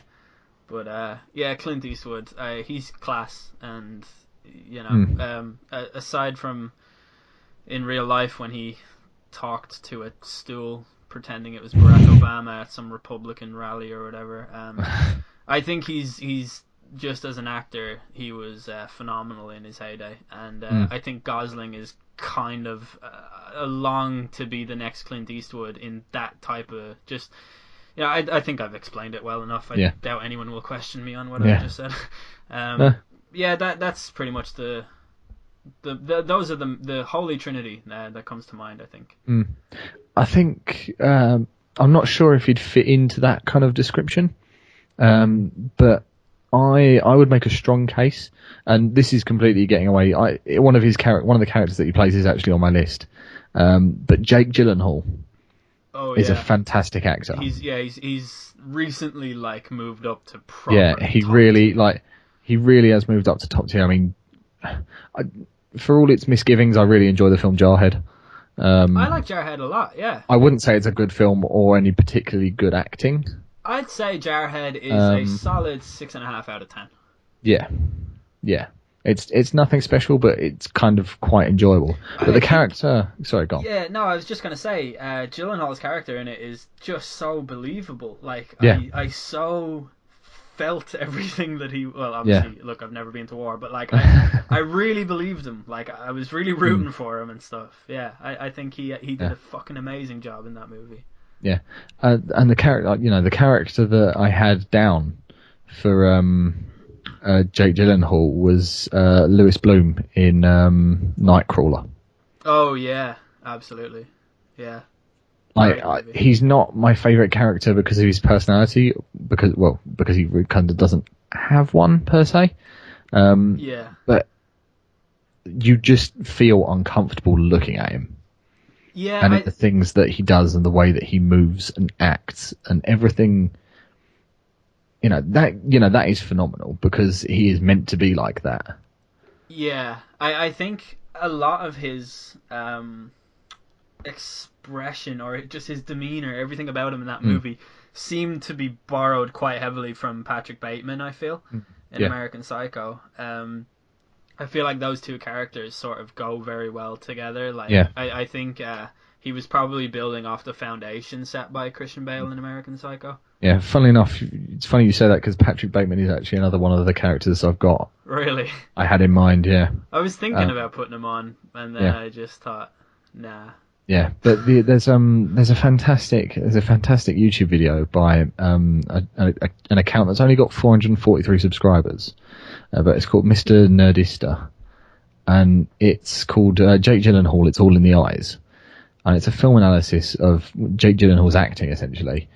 But yeah, Clint Eastwood, he's class, and aside from in real life when he talked to a stool pretending it was Barack Obama at some Republican rally or whatever, I think he's just as an actor he was phenomenal in his heyday, and I think Gosling is kind of along to be the next Clint Eastwood in that type of just. Yeah, I think I've explained it well enough. I doubt anyone will question me on what I just said.
No.
Yeah, that's pretty much the those are the holy trinity that comes to mind, I think.
I think I'm not sure if he'd fit into that kind of description, but I would make a strong case, and this is completely getting away. One of the characters that he plays is actually on my list, but Jake Gyllenhaal is a fantastic actor.
He's recently like moved up to proper.
Yeah, he
top
really
tier.
he really has moved up to top tier. I mean, for all its misgivings, I really enjoy the film Jarhead.
I like Jarhead a lot. Yeah,
I wouldn't say it's a good film or any particularly good acting.
I'd say Jarhead is a solid 6.5 out of 10.
Yeah. Yeah. It's nothing special, but it's kind of quite enjoyable. But
I
the
think
character, sorry, go on.
Yeah, no, I was just gonna say, Gyllenhaal's character in it is just so believable. Like,
Yeah,
I so felt everything that he. Well,
yeah.
obviously, look, I've never been to war, but like, I really believed him. Like, I was really
Mm,
rooting for him and stuff. Yeah, I think he did
yeah,
a fucking amazing job in that movie.
yeah. And the character, the character that I had down for Jake Gyllenhaal was Lewis Bloom in Nightcrawler.
Oh yeah, absolutely. Yeah,
Like,
great movie.
he's not my favorite character because of his personality, because he kind of doesn't have one per se.
Yeah,
But you just feel uncomfortable looking at him,
yeah,
and in the things that he does, and the way that he moves and acts, and everything. That is phenomenal because he is meant to be like that.
yeah. I think a lot of his expression or just his demeanor, everything about him in that
Mm.
movie seemed to be borrowed quite heavily from Patrick Bateman. I feel in
Yeah,
American Psycho. I feel like those two characters sort of go very well together. Like
yeah,
I think he was probably building off the foundation set by Christian Bale in American Psycho.
yeah. Funnily enough, it's funny you say that because Patrick Bateman is actually another one of the characters
Really,
I had in mind. Yeah,
I was thinking about putting him on, and then
yeah.
I just thought, nah.
Yeah, but there's a fantastic YouTube video by an account that's only got 443 subscribers, but it's called Mr. Nerdista, and it's called Jake Gyllenhaal. It's all in the eyes, and it's a film analysis of Jake Gyllenhaal's acting essentially,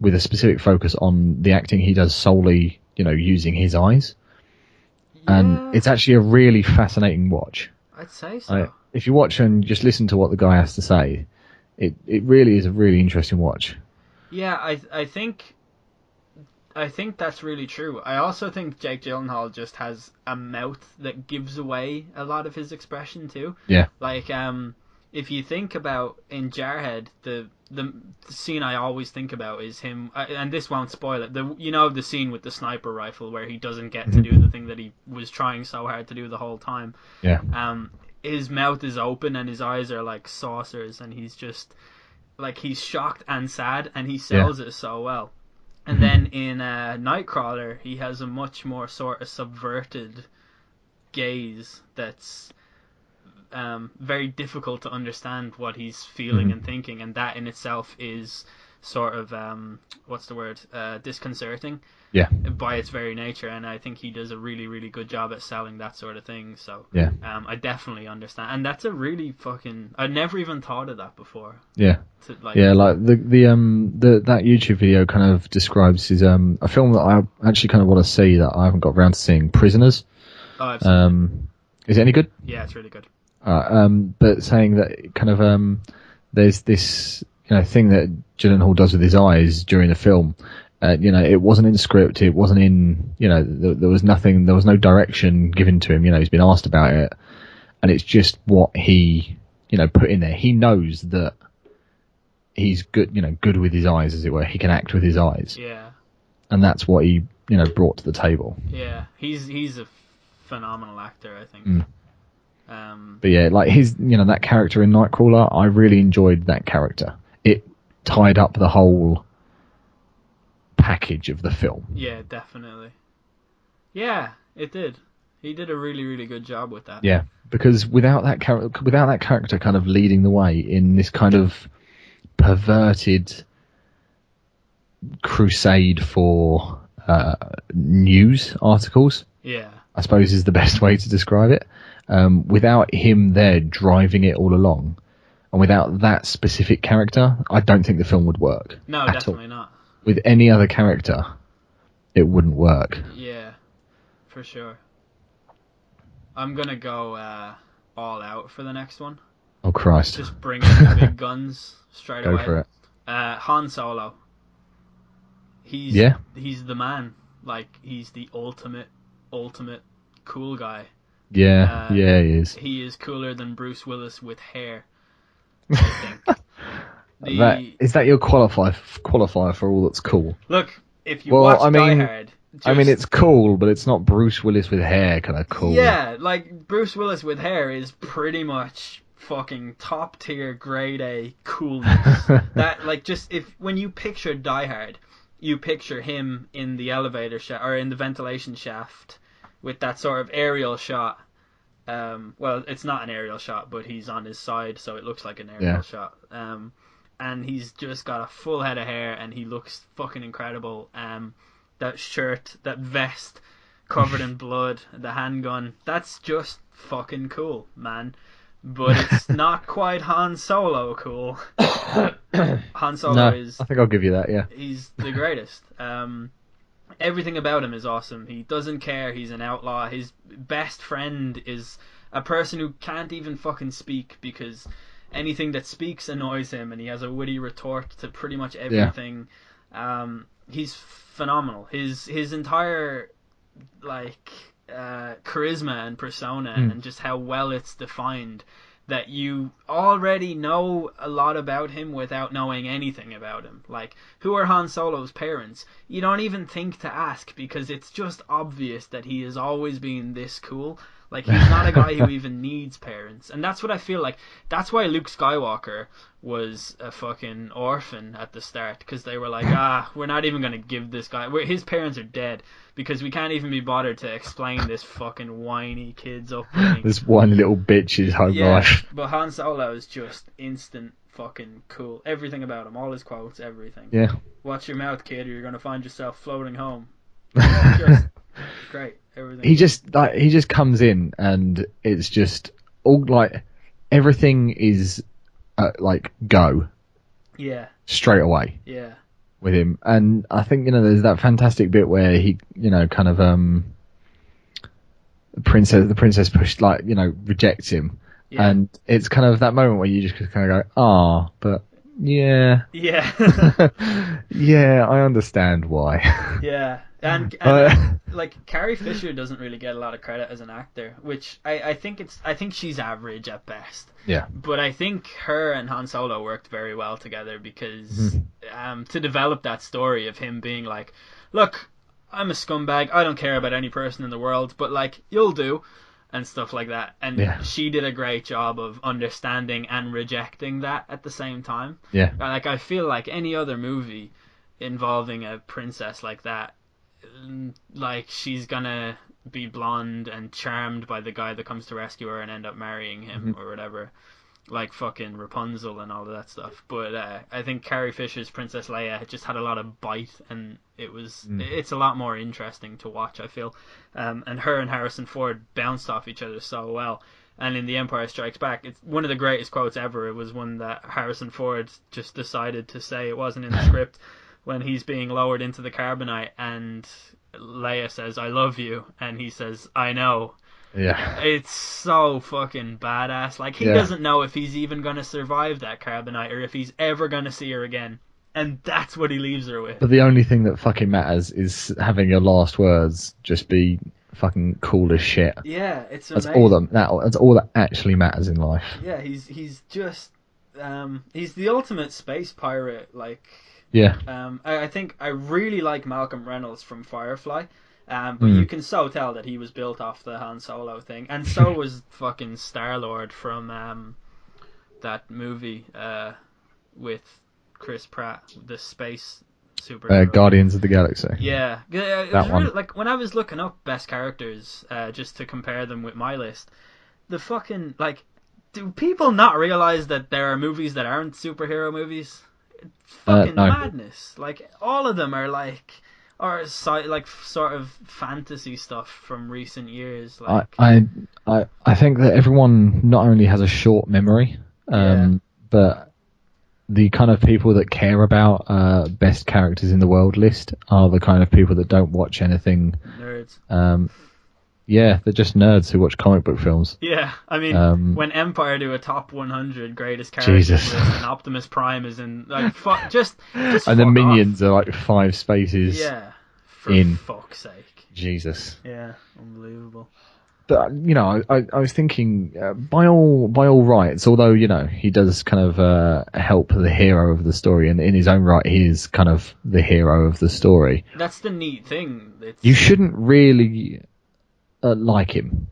with a specific focus on the acting he does solely, using his eyes, and
Yeah,
it's actually a really fascinating watch.
I'd say so.
If you watch and just listen to what the guy has to say, it really is a really interesting watch.
Yeah, I think that's really true. I also think Jake Gyllenhaal just has a mouth that gives away a lot of his expression too.
Yeah.
Like, if you think about in Jarhead, the scene I always think about is him, and this won't spoil it. The scene with the sniper rifle where he doesn't get to do the thing that he was trying so hard to do the whole time.
Yeah.
His mouth is open and his eyes are like saucers, and he's just like he's shocked and sad, and he sells it so well. And then in Nightcrawler, he has a much more sort of subverted gaze that's very difficult to understand what he's feeling and thinking, and that in itself is sort of what's the word, disconcerting
Yeah.
by its very nature. And I think he does a really, really good job at selling that sort of thing. So
Yeah.
I definitely understand, and that's a really fucking. I never even thought of that before.
Yeah.
Like
That YouTube video kind of describes his a film that I actually kind of want to see that I haven't got around to seeing, Prisoners.
Oh, I've seen it.
Is it any good?
Yeah, it's really good.
But saying that kind of there's this thing that Gyllenhaal does with his eyes during the film. It wasn't in script. It wasn't in there was nothing. There was no direction given to him. He's been asked about it, and it's just what he put in there. He knows that he's good with his eyes, as it were. He can act with his eyes.
Yeah.
And that's what he brought to the table.
Yeah, he's a phenomenal actor, I think.
But yeah, like his that character in Nightcrawler, I really enjoyed that character. It tied up the whole package of the film.
Yeah, definitely. Yeah, it did. He did a really, really good job with that.
Yeah, because without that character kind of leading the way in this kind of perverted crusade for news articles,
Yeah.
I suppose is the best way to describe it. Without him there driving it all along, and without that specific character, I don't think the film would work.
No, definitely not.
With any other character, it wouldn't work.
Yeah, for sure. I'm gonna go all out for the next one.
Oh Christ!
Just bring in the big guns straight away.
Go for it.
Han Solo. He's the man. Like, he's the ultimate cool guy.
Yeah, he is.
He is cooler than Bruce Willis with hair, I think.
Is that your qualifier for all that's cool?
Look, if you watch Die Hard,
I mean, it's cool, but it's not Bruce Willis with hair kind of cool.
Yeah, like Bruce Willis with hair is pretty much fucking top tier grade A coolness. That like just if when you picture Die Hard, you picture him in the elevator shaft or in the ventilation shaft with that sort of aerial shot. Well, it's not an aerial shot, but he's on his side, so it looks like an aerial shot. And he's just got a full head of hair, and he looks fucking incredible. That shirt, that vest, covered in blood, the handgun, that's just fucking cool, man. But it's not quite Han Solo cool. Han Solo is...
I think I'll give you that, yeah.
He's the greatest. Everything about him is awesome. He doesn't care. He's an outlaw. His best friend is a person who can't even fucking speak because anything that speaks annoys him, and he has a witty retort to pretty much everything. Yeah. He's phenomenal. His entire charisma and persona and just how well it's defined that you already know a lot about him without knowing anything about him. Like, who are Han Solo's parents? You don't even think to ask because it's just obvious that he has always been this cool. Like, he's not a guy who even needs parents. And that's what I feel like. That's why Luke Skywalker was a fucking orphan at the start. Because they were like, we're not even going to give this guy... his parents are dead. Because we can't even be bothered to explain this fucking whiny kid's upbringing.
This one little bitch's home life.
But Han Solo is just instant fucking cool. Everything about him. All his quotes, everything.
Yeah.
Watch your mouth, kid, or you're going to find yourself floating home. Just great. Everything.
He just comes in and it's just all like everything is like go.
Yeah.
Straight away.
Yeah.
With him, and I think there's that fantastic bit where he kind of the princess pushed rejects him, and it's kind of that moment where you just kind of go but yeah yeah I understand why.
Yeah. And like Carrie Fisher doesn't really get a lot of credit as an actor, which I think she's average at best.
Yeah.
But I think her and Han Solo worked very well together because to develop that story of him being like, look, I'm a scumbag, I don't care about any person in the world, but like you'll do, and stuff like that. And she did a great job of understanding and rejecting that at the same time.
Yeah.
Like I feel like any other movie involving a princess like that, like she's gonna be blonde and charmed by the guy that comes to rescue her and end up marrying him or whatever, like fucking Rapunzel and all of that stuff. But I think Carrie Fisher's Princess Leia just had a lot of bite, and it's a lot more interesting to watch, I feel. And her and Harrison Ford bounced off each other so well. And in The Empire Strikes Back, it's one of the greatest quotes ever. It was one that Harrison Ford just decided to say. It wasn't in the script. When he's being lowered into the carbonite and Leia says, I love you, and he says, I know.
Yeah.
It's so fucking badass. Like, he doesn't know if he's even going to survive that carbonite or if he's ever going to see her again. And that's what he leaves her with.
But the only thing that fucking matters is having your last words just be fucking cool as shit.
Yeah, it's
amazing. That's all that actually matters in life.
Yeah, he's just... he's the ultimate space pirate, like...
Yeah.
I think I really like Malcolm Reynolds from Firefly, but you can so tell that he was built off the Han Solo thing, and so was fucking Star-Lord from that movie with Chris Pratt, the space superhero.
Guardians of the Galaxy.
Yeah, it was really, like when I was looking up best characters just to compare them with my list, the fucking do people not realize that there are movies that aren't superhero movies? Fucking madness. Like all of them are sort of fantasy stuff from recent years. Like
I think that everyone not only has a short memory, but the kind of people that care about best characters in the world list are the kind of people that don't watch anything.
Nerds.
Yeah, they're just nerds who watch comic book films.
Yeah, I mean, when Empire do a top 100 greatest characters list, and Optimus Prime is in, like, just
and the minions are like 5 spaces.
Yeah, for
in.
fuck's sake.
Jesus.
Yeah, unbelievable.
But I was thinking, by all rights, although he does kind of help the hero of the story, and in his own right, he is kind of the hero of the story.
That's the neat thing.
You shouldn't really like him.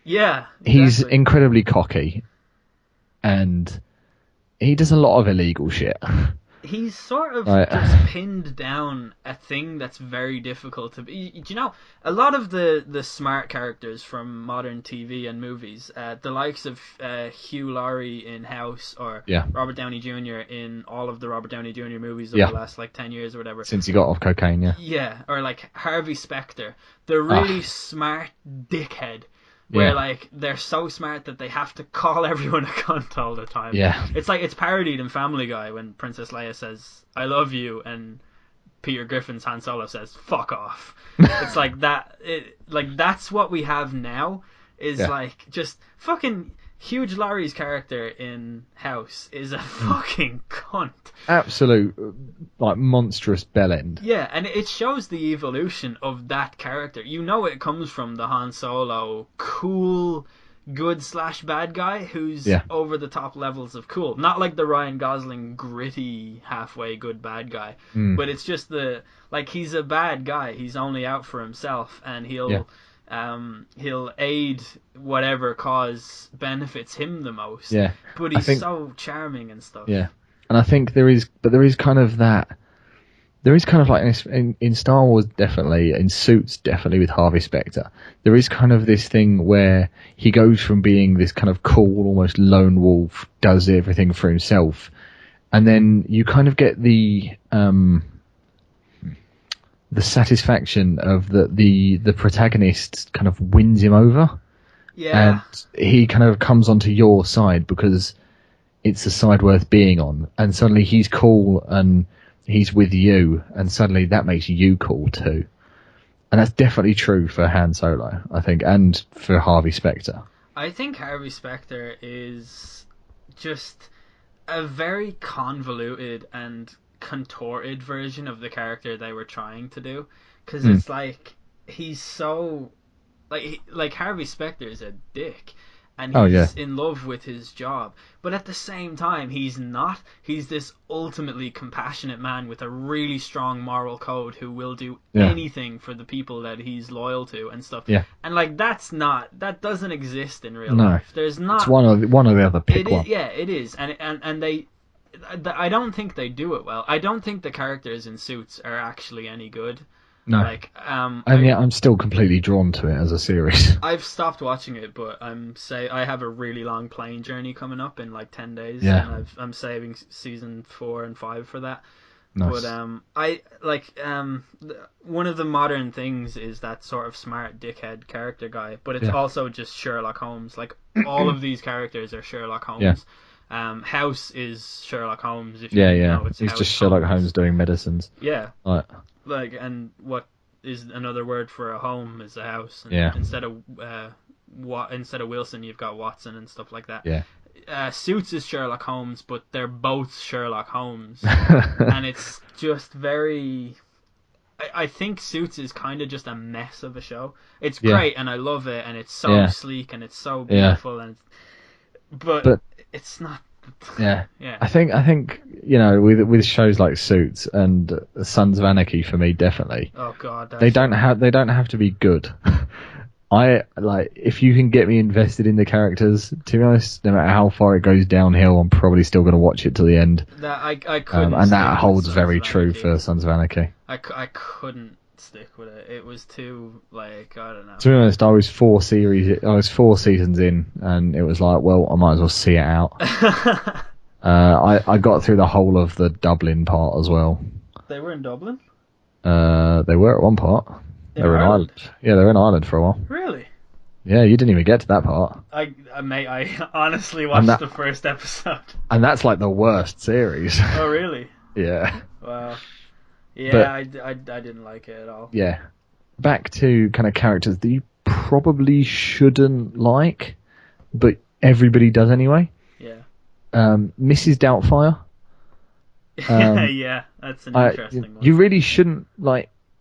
Yeah, exactly.
He's incredibly cocky, and he does a lot of illegal shit.
He's sort of
Right.
just pinned down a thing that's very difficult to be. A lot of the smart characters from modern TV and movies, the likes of Hugh Laurie in House, or Robert Downey Jr. in all of the Robert Downey Jr. movies over the last 10 years or whatever.
Since he got off cocaine, yeah.
Yeah, or like Harvey Specter, the really smart dickhead. Where they're so smart that they have to call everyone a cunt all the time.
Yeah.
It's parodied in Family Guy when Princess Leia says "I love you" and Peter Griffin's Han Solo says "fuck off." It's like that. That's what we have now. Is just fucking Hugh Laurie's character in House is a fucking cunt.
Absolute monstrous bellend.
Yeah, and it shows the evolution of that character. It comes from the Han Solo cool, good / bad guy who's over the top levels of cool. Not like the Ryan Gosling gritty halfway good bad guy, but it's just he's a bad guy. He's only out for himself, and he'll aid whatever cause benefits him the most.
Yeah,
but he's so charming and stuff.
Yeah. And I think there is kind of like in Star Wars, definitely, in Suits, definitely with Harvey Specter, there is kind of this thing where he goes from being this kind of cool, almost lone wolf, does everything for himself, and then you kind of get the satisfaction of the protagonist kind of wins him over.
Yeah.
And he kind of comes onto your side because it's a side worth being on, and suddenly he's cool and he's with you, and suddenly that makes you cool too. And that's definitely true for Han Solo, I think, and for Harvey Specter.
I think Harvey Specter is just a very convoluted and contorted version of the character they were trying to do, because it's he's so like Harvey Specter is a dick. And he's in love with his job. But at the same time, he's not. He's this ultimately compassionate man with a really strong moral code who will do anything for the people that he's loyal to and stuff.
Yeah.
And that doesn't exist in real life. There's not.
It's one or the other. Pick one.
Yeah, it is. And they, I don't think they do it well. I don't think the characters in Suits are actually any good.
No. I'm still completely drawn to it as a series.
I've stopped watching it, but I have a really long plane journey coming up in 10 days.
Yeah.
And I'm saving season 4 and 5 for that.
Nice.
But one of the modern things is that sort of smart dickhead character guy, but it's also just Sherlock Holmes. All of these characters are Sherlock Holmes. Yeah. House is Sherlock Holmes. If you know it's
He's just Sherlock Holmes doing medicines.
Yeah.
Right.
And what is another word for a home is a house. And instead of Wilson, you've got Watson and stuff like that.
Yeah.
Suits is Sherlock Holmes, but they're both Sherlock Holmes, and it's just very. I think Suits is kind of just a mess of a show. It's great, and I love it, and it's so sleek, and it's so beautiful, and but it's not.
Yeah. I think with shows like Suits and Sons of Anarchy, for me, definitely.
Oh God.
They don't have to be good. If you can get me invested in the characters, to be honest, no matter how far it goes downhill, I'm probably still going to watch it to the end.
I couldn't.
And that holds very true for Sons of Anarchy.
I couldn't stick with it. It was too I don't know.
To be honest, I was 4 seasons in, and it was like, well, I might as well see it out. I got through the whole of the Dublin part as well.
They were in Dublin?
They were at one part. They were in Ireland. Yeah, they were in Ireland for a while.
Really?
Yeah, you didn't even get to that part.
I honestly watched the first episode.
And that's the worst series.
Oh, really?
Yeah.
Wow. Yeah, I didn't like it at all.
Yeah. Back to kind of characters that you probably shouldn't like, but everybody does anyway.
Yeah.
Mrs. Doubtfire.
Yeah, that's an interesting one.
You really shouldn't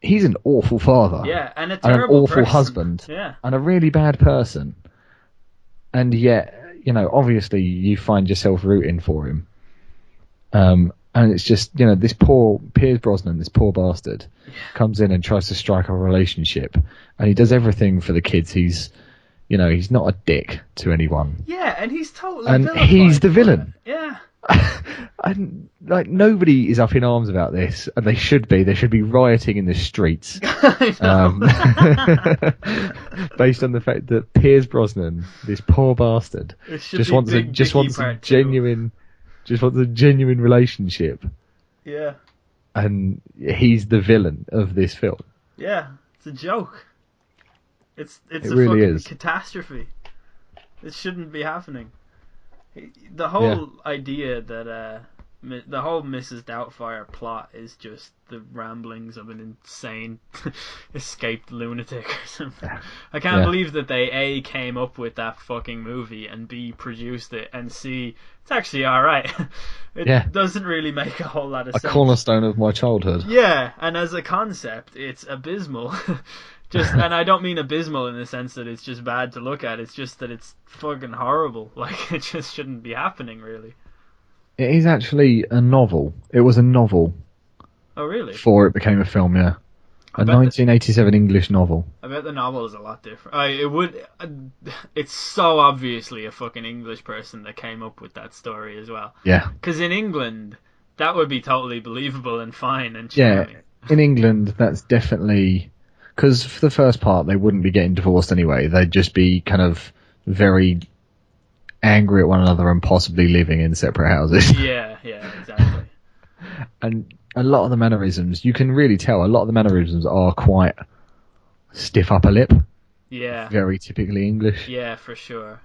he's an awful father.
Yeah, and a
And an
terrible
awful
person.
husband.
Yeah.
And a really bad person. And yet, obviously you find yourself rooting for him. And it's just, this poor Piers Brosnan, this poor bastard, comes in and tries to strike a relationship, and he does everything for the kids. He's not a dick to anyone.
Yeah, and he's totally
And
vilified
he's the
for
villain.
it. Yeah.
And nobody is up in arms about this, and they should be. They should be rioting in the streets, based on the fact that Piers Brosnan, this poor bastard, just wants a genuine relationship.
Yeah.
And he's the villain of this film.
Yeah, it's a joke. It's
It
a
really
fucking
is.
catastrophe. It shouldn't be happening. The whole idea that the whole Mrs. Doubtfire plot is just the ramblings of an insane escaped lunatic or something. I can't believe that they A, came up with that fucking movie, and B, produced it, and C, it's actually alright. It doesn't really make a whole lot of sense.
A cornerstone of my childhood.
Yeah, and as a concept, it's abysmal. And I don't mean abysmal in the sense that it's just bad to look at, it's just that it's fucking horrible. Like, it just shouldn't be happening, really.
It is actually a novel. It was a novel.
Oh, really?
Before it became a film, yeah. A 1987 English novel.
I bet the novel is a lot different. It's so obviously a fucking English person that came up with that story as well.
Yeah.
Because in England, that would be totally believable and fine and charming.
Yeah, in England, that's definitely... Because for the first part, they wouldn't be getting divorced anyway. They'd just be kind of very angry at one another and possibly living in separate houses.
Yeah, exactly.
And a lot of the mannerisms, you can really tell, a lot of the mannerisms are quite stiff upper lip.
Yeah.
Very typically English.
Yeah, for sure.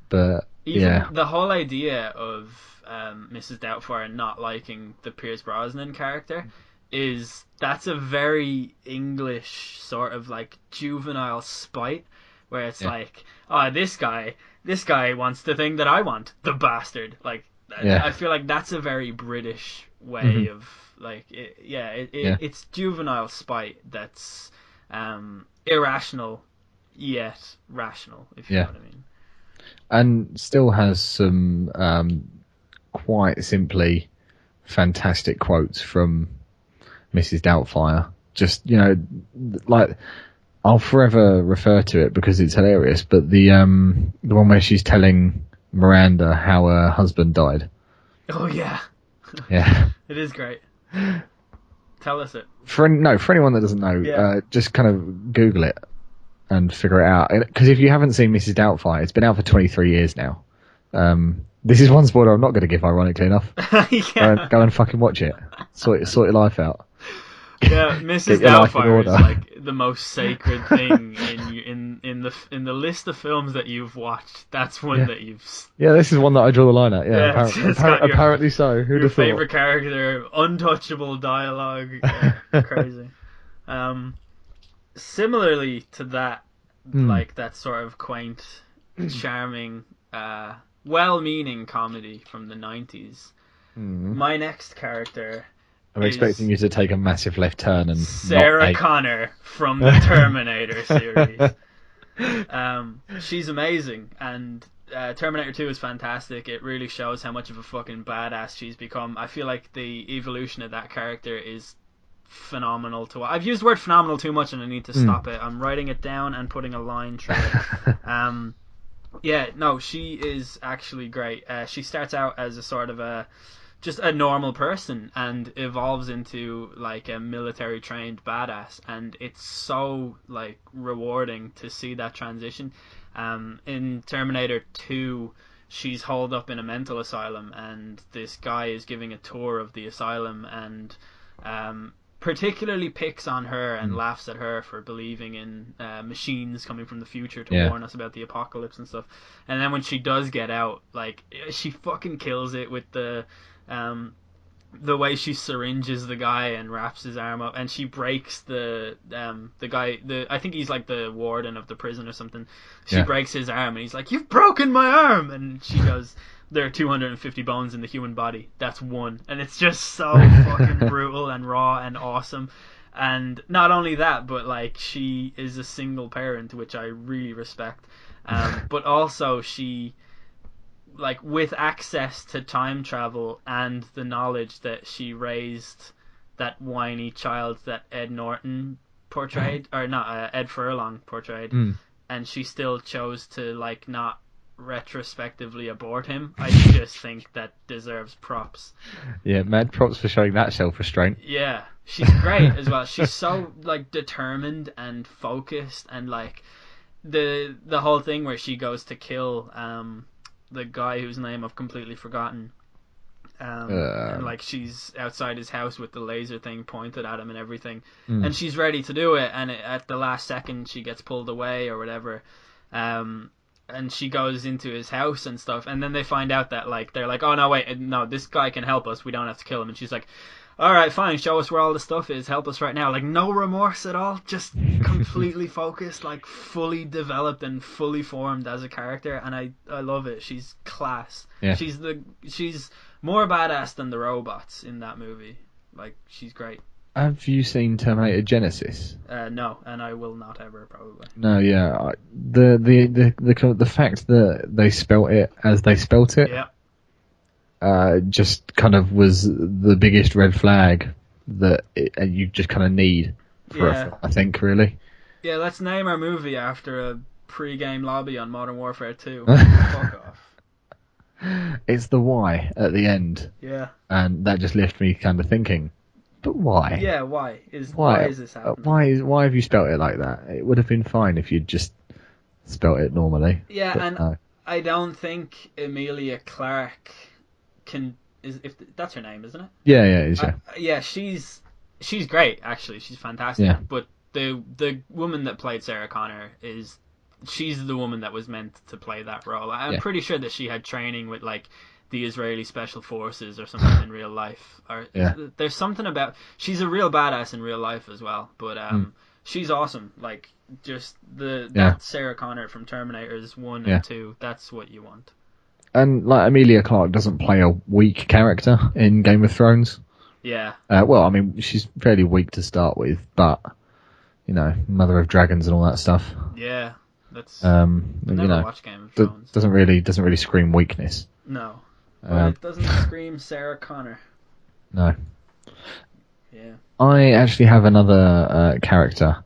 But,
Even the whole idea of Mrs. Doubtfire not liking the Pierce Brosnan character that's a very English sort of like juvenile spite, where it's like, oh, this guy wants the thing that I want, the bastard. Like, I feel like that's a very British way of like, it's juvenile spite that's irrational yet rational, if you know what I mean.
And still has some quite simply fantastic quotes from Mrs. Doubtfire. Just, like, I'll forever refer to it because it's hilarious, but the one where she's telling Miranda how her husband died.
Oh, yeah.
Yeah.
It is great. Tell us it.
For anyone that doesn't know, just kind of Google it and figure it out. Because if you haven't seen Mrs. Doubtfire, it's been out for 23 years now. This is one spoiler I'm not going to give, ironically enough. Go and fucking watch it. Sort your life out.
Yeah, Mrs. Doubtfire is like the most sacred thing in the list of films that you've watched. That's one that you've.
Yeah, this is one that I draw the line at. Yeah, apparently so. Who'd have thought? Your
favorite character, untouchable dialogue, crazy. Similarly to that, like that sort of quaint, charming, well-meaning comedy from the 90s. My next character.
I'm expecting you to take a massive left turn and
Sarah Connor from the Terminator series. She's amazing, and Terminator 2 is fantastic. It really shows how much of a fucking badass she's become. I feel like the evolution of that character is phenomenal. I've used the word phenomenal too much, and I need to stop it. I'm writing it down and putting a line through it. She is actually great. She starts out as a sort of just a normal person and evolves into like a military trained badass, and it's so like rewarding to see that transition. In Terminator 2, she's holed up in a mental asylum, and this guy is giving a tour of the asylum and particularly picks on her and laughs at her for believing in machines coming from the future to warn us about the apocalypse and stuff. And then when she does get out, like, she fucking kills it with the way she syringes the guy and wraps his arm up, and she breaks the guy, I think he's like the warden of the prison or something. She breaks his arm and he's like, "You've broken my arm," and she goes, "There are 250 bones in the human body. That's one." And it's just so fucking brutal and raw and awesome. And not only that, but like she is a single parent, which I really respect. But also she, like, with access to time travel and the knowledge that she raised that whiny child that Ed Norton portrayed, or not, Ed Furlong portrayed, and she still chose to like not retrospectively abort him. I just think that deserves props.
Yeah, mad props for showing that self-restraint.
Yeah, she's great as well. She's so like determined and focused, and like the whole thing where she goes to kill the guy whose name I've completely forgotten. And like she's outside his house with the laser thing pointed at him and everything, and she's ready to do it, and at the last second she gets pulled away or whatever, and she goes into his house and stuff, and then they find out that like they're like, oh no wait, no, this guy can help us, we don't have to kill him, and she's like, all right, fine, show us where all the stuff is, help us right now. Like, no remorse at all, just completely focused, like fully developed and fully formed as a character, and I love it. She's class.
Yeah.
She's more badass than the robots in that movie. Like, she's great.
Have you seen Terminator Genesis?
No, and I will not ever, probably.
No, yeah. The fact that they spelt it as they spelt it, just kind of was the biggest red flag that you just kind of need for a film, I think, really.
Yeah, let's name our movie after a pre-game lobby on Modern Warfare 2. Fuck off.
It's the why at the end.
Yeah.
And that just left me kind of thinking, but why?
Yeah, why is this happening?
Why have you spelt it like that? It would have been fine if you'd just spelt it normally.
Yeah,
but
and
no.
I don't think Emilia Clarke if that's her name, isn't it?
Yeah, it is, yeah.
Yeah, she's great, actually. She's fantastic.
Yeah.
But the woman that played Sarah Connor she's the woman that was meant to play that role. I'm pretty sure that she had training with like the Israeli Special Forces or something in real life. Or there's something about, she's a real badass in real life as well. But she's awesome. Like, just that Sarah Connor from Terminators 1 and 2. That's what you want.
And like Emilia Clarke doesn't play a weak character in Game of Thrones.
Yeah.
Well, I mean, she's fairly weak to start with, but you know, Mother of Dragons and all that stuff.
Yeah. That's
I've never
watched Game of Thrones.
Doesn't really scream weakness.
No. But it doesn't scream Sarah Connor.
No.
Yeah.
I actually have another character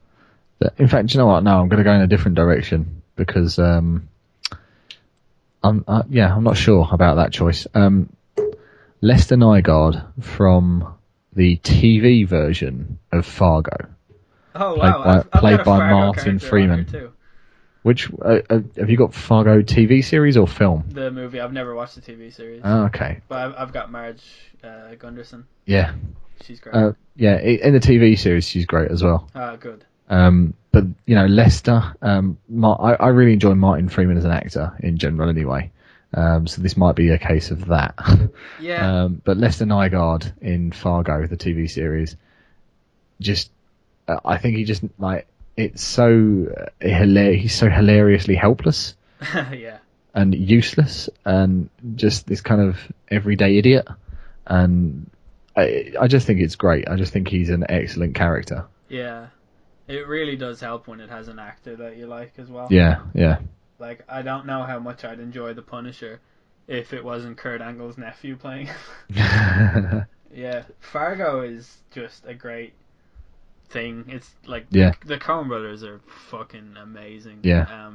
that, in fact, you know what? No, I'm going to go in a different direction because I'm not sure about that choice. Lester Nygaard from the TV version of Fargo.
Oh wow!
Played by Martin Freeman.
Too.
Which have you got? Fargo TV series or film?
The movie. I've never watched the TV series.
Oh, okay.
But I've got Marge Gunderson.
Yeah.
She's great.
In the TV series, she's great as well.
Ah, good.
But you know, Lester. I really enjoy Martin Freeman as an actor in general, anyway. So this might be a case of that.
Yeah.
But Lester Nygaard in Fargo, the TV series, I think he just like. It's so he's so hilariously helpless.
Yeah.
And useless, and just this kind of everyday idiot. And I just think it's great. I just think he's an excellent character.
Yeah. It really does help when it has an actor that you like as well.
Yeah.
Like, I don't know how much I'd enjoy The Punisher if it wasn't Kurt Angle's nephew playing. Yeah. Fargo is just a great thing. It's like the Coen brothers are fucking amazing.
Yeah.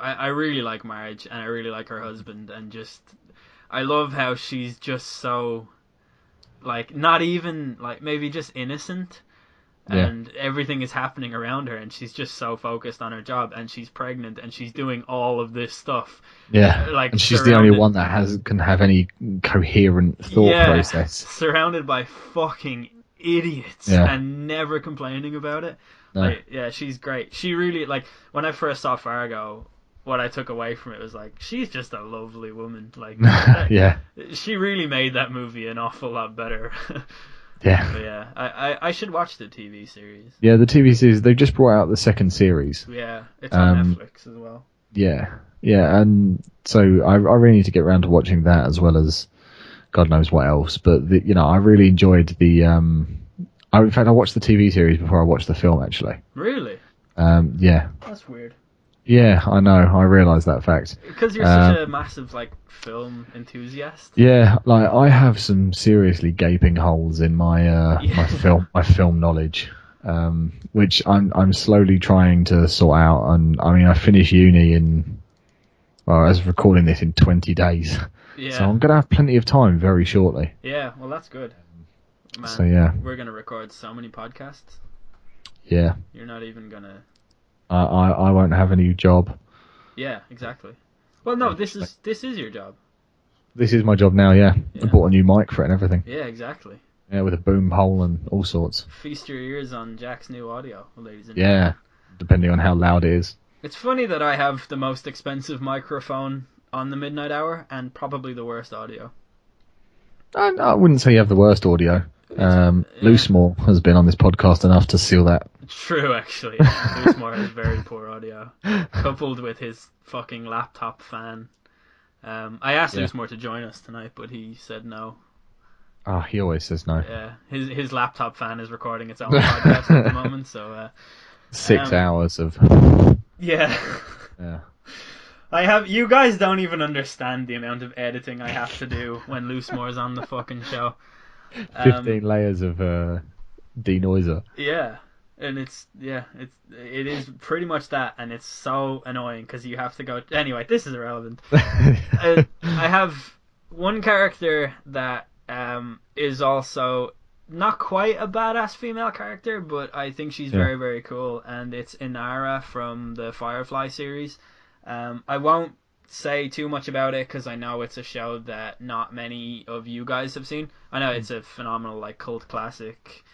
I really like Marge, and I really like her husband, and just I love how she's just so like not even like maybe just innocent, and everything is happening around her, and she's just so focused on her job, and she's pregnant, and she's doing all of this stuff.
Yeah.
Like,
and she's the only one that can have any coherent thought process.
Surrounded by fucking idiots and never complaining about it.
No.
Like, yeah, she's great. She really, like, when I first saw Fargo, what I took away from it was like, she's just a lovely woman. Like, she really made that movie an awful lot better.
Yeah.
But yeah, I should watch the TV series.
Yeah, the TV series, they've just brought out the second series.
Yeah, it's on Netflix as well.
Yeah, and so I really need to get around to watching that as well as God knows what else. But I really enjoyed the In fact, I watched the TV series before I watched the film, actually.
Really?
Yeah.
That's weird.
Yeah, I know. I realise that fact.
Because you're such a massive like film enthusiast.
Yeah, like I have some seriously gaping holes in my my film knowledge, which I'm slowly trying to sort out. And I mean, I finish uni I was recording this in 20 days,
Yeah.
so I'm gonna have plenty of time very shortly.
Yeah, well, that's good. Man,
So yeah,
we're gonna record so many podcasts.
yeah.
You're not even gonna.
I won't have any job.
Yeah, exactly. Well, no, this is your job.
This is my job now. Yeah,
Yeah.
I bought a new mic for it and everything.
Yeah, exactly.
Yeah, with a boom hole and all sorts.
Feast your ears on Jack's new audio, ladies and
Yeah,
gentlemen.
depending on how loud it is.
It's funny that I have the most expensive microphone on the Midnight Hour and probably the worst audio.
I wouldn't say you have the worst audio. Loosemore has been on this podcast enough to seal that.
True, actually. Loosemore has very poor audio, coupled with his fucking laptop fan. I asked Loosemore to join us tonight, but he said no.
Oh, he always says no.
Yeah, his laptop fan is recording its own podcast at the moment, so
6 hours of.
Yeah. You guys don't even understand the amount of editing I have to do when Loosemore's on the fucking show.
15 layers of denoiser.
Yeah, and it is pretty much that, and it's so annoying because you have to go. Anyway, this is irrelevant. I have one character that is also not quite a badass female character, but I think she's very, very cool, and it's Inara from the Firefly series. I won't say too much about it because I know it's a show that not many of you guys have seen. I know it's a phenomenal like cult classic.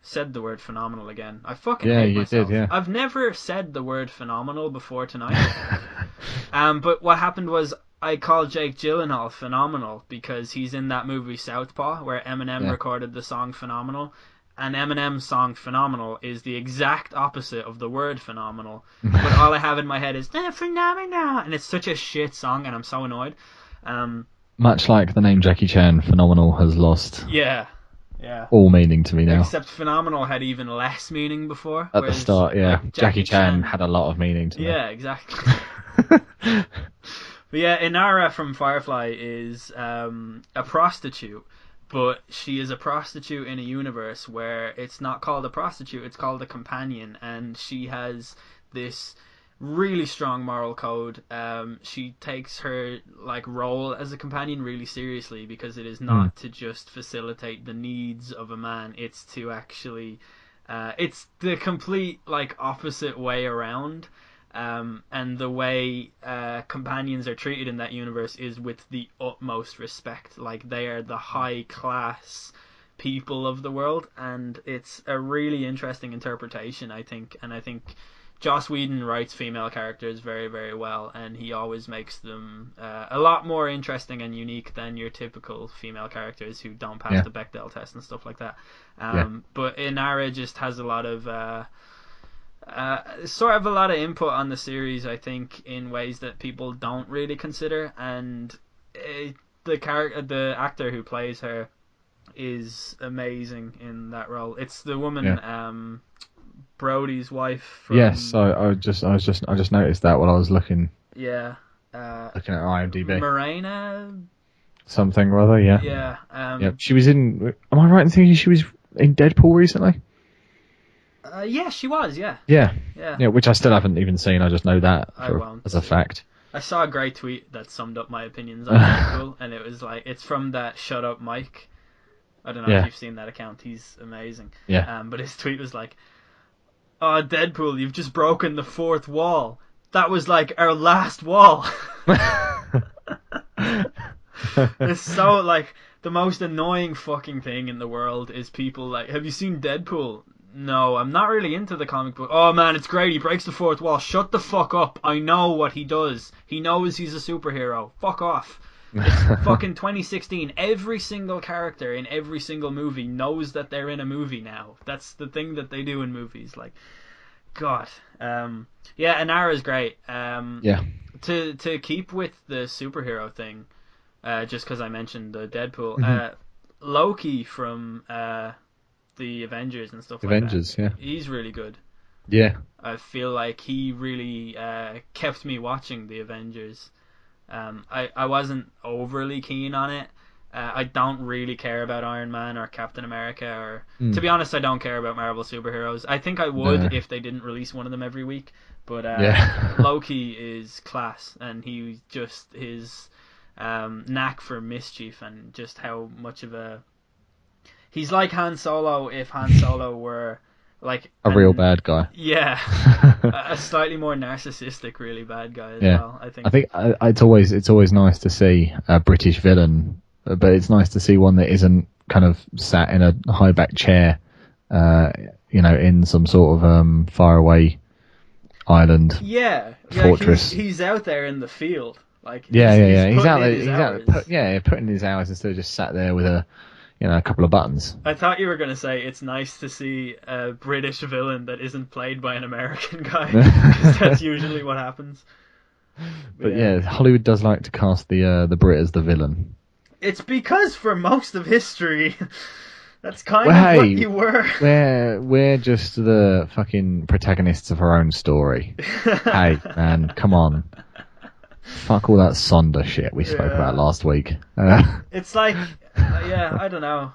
Said the word phenomenal again. I fucking hate myself.
Did, yeah.
I've never said the word phenomenal before tonight. But what happened was I called Jake Gyllenhaal phenomenal because he's in that movie Southpaw where Eminem recorded the song Phenomenal. And Eminem's song Phenomenal is the exact opposite of the word phenomenal. But all I have in my head is phenomenal, and it's such a shit song, and I'm so annoyed.
Much like the name Jackie Chan, Phenomenal has lost all meaning to me now.
Except Phenomenal had even less meaning before.
At the start, yeah.
Like,
Jackie Chan had a lot of meaning to me.
Yeah, exactly. But yeah, Inara from Firefly is a prostitute. But she is a prostitute in a universe where it's not called a prostitute, it's called a companion, and she has this really strong moral code. She takes her like role as a companion really seriously because it is not to just facilitate the needs of a man, it's to actually it's the complete like opposite way around. And the way companions are treated in that universe is with the utmost respect. Like, they are the high class people of the world, and it's a really interesting interpretation, I think. And I think Joss Whedon writes female characters very, very well, and he always makes them a lot more interesting and unique than your typical female characters who don't pass the Bechdel test and stuff like that. But Inara just has a lot of sort of a lot of input on the series, I think, in ways that people don't really consider, and the actor who plays her is amazing in that role. It's the woman, Brody's wife.
Yes, I just noticed that while I was looking.
Yeah.
Looking at IMDb.
Morena.
Something or other, yeah.
Yeah.
She was in. Am I right in thinking she was in Deadpool recently?
Yeah, she was, yeah.
Yeah, which I still haven't even seen. I just know that as a fact.
I saw a great tweet that summed up my opinions on Deadpool, and it was like, it's from that Shut Up Mike. I don't know if you've seen that account. He's amazing.
Yeah.
But his tweet was like, "Oh, Deadpool, you've just broken the fourth wall. That was like our last wall." It's so like the most annoying fucking thing in the world is people like, "Have you seen Deadpool?" No, I'm not really into the comic book. Oh man, it's great. He breaks the fourth wall. Shut the fuck up. I know what he does. He knows he's a superhero. Fuck off. It's fucking 2016. Every single character in every single movie knows that they're in a movie now. That's the thing that they do in movies. Like, God. Yeah, Inara's great. To keep with the superhero thing, just because I mentioned the Deadpool, Loki from the Avengers and stuff like
Avengers,
that.
yeah.
He's really good.
Yeah.
I feel like he really kept me watching the Avengers. I wasn't overly keen on it. I don't really care about Iron Man or Captain America, or to be honest, I don't care about Marvel superheroes. I think I would
No.
if they didn't release one of them every week. But
Yeah.
Loki is class, and he just his knack for mischief and just how much of a he's like Han Solo if Han Solo were like
A real bad guy.
yeah, a slightly more narcissistic, really bad guy as
Yeah.
well. I think.
I think it's always nice to see a British villain, but it's nice to see one that isn't kind of sat in a high back chair, in some sort of faraway island.
Yeah,
Fortress.
He's out there in the field. Like
Yeah. He's
putting
out
in
there.
his
He's
hours.
out there, putting his hours instead of just sat there with a couple of buttons.
I thought you were going to say it's nice to see a British villain that isn't played by an American guy, because that's usually what happens.
But yeah, Hollywood does like to cast the Brit as the villain.
It's because for most of history, that's kind of what you were.
We're just the fucking protagonists of our own story. Hey, man, come on. Fuck all that Sonder shit we spoke about last week.
It's like, I don't know.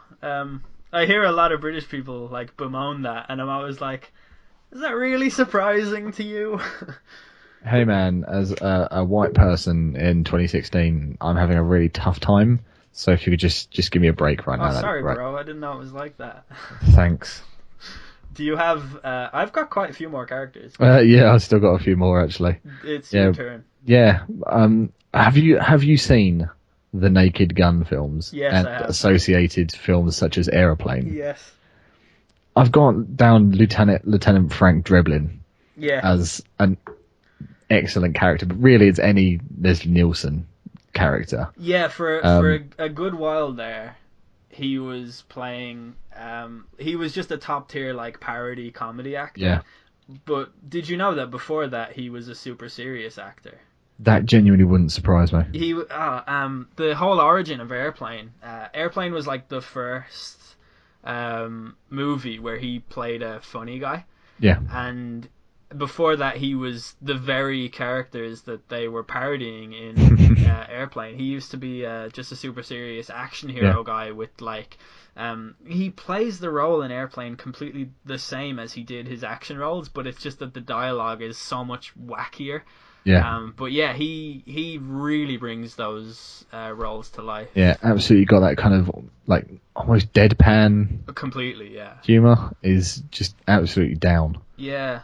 I hear a lot of British people like bemoan that, and I'm always like, is that really surprising to you?
Hey man, as a white person in 2016, I'm having a really tough time. So if you could just give me a break right now.
Sorry,
that'd be great.
bro. I didn't know it was like that.
Thanks.
Do you have? I've got quite a few more characters.
Yeah, I've still got a few more actually.
It's your turn.
Yeah. Have you seen the Naked Gun films?
Yes,
and
I have.
associated films such as Aeroplane?
Yes.
I've gone down Lieutenant Frank Drebin as an excellent character, but really it's any Leslie Nielsen character.
Yeah, for a good while there, he was playing. He was just a top tier like parody comedy actor.
Yeah.
But did you know that before that he was a super serious actor?
That genuinely wouldn't surprise me.
The whole origin of Airplane. Airplane was like the first movie where he played a funny guy.
Yeah.
And before that, he was the very characters that they were parodying in Airplane. He used to be just a super serious action hero guy with like. He plays the role in Airplane completely the same as he did his action roles, but it's just that the dialogue is so much wackier.
Yeah.
But yeah, he really brings those roles to life.
Yeah, absolutely got that kind of like almost deadpan
Completely, yeah.
humor is just absolutely down.
Yeah.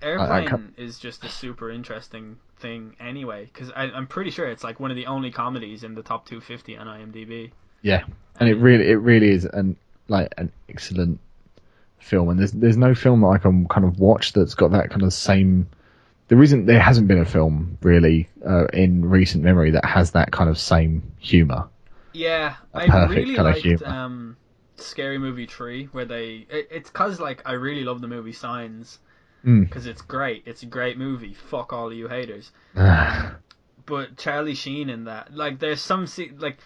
Airplane is just a super interesting thing anyway, because I'm pretty sure it's like one of the only comedies in the top 250 on IMDb.
Yeah, and it really is an excellent film, and there's no film that I can kind of watch that's got that kind of same. There hasn't been a film really in recent memory that has that kind of same humor.
Yeah, I really liked Scary Movie 3, where it's because like I really love the movie Signs. Because it's great. It's a great movie. Fuck all of you haters. But Charlie Sheen in that, like, there's some like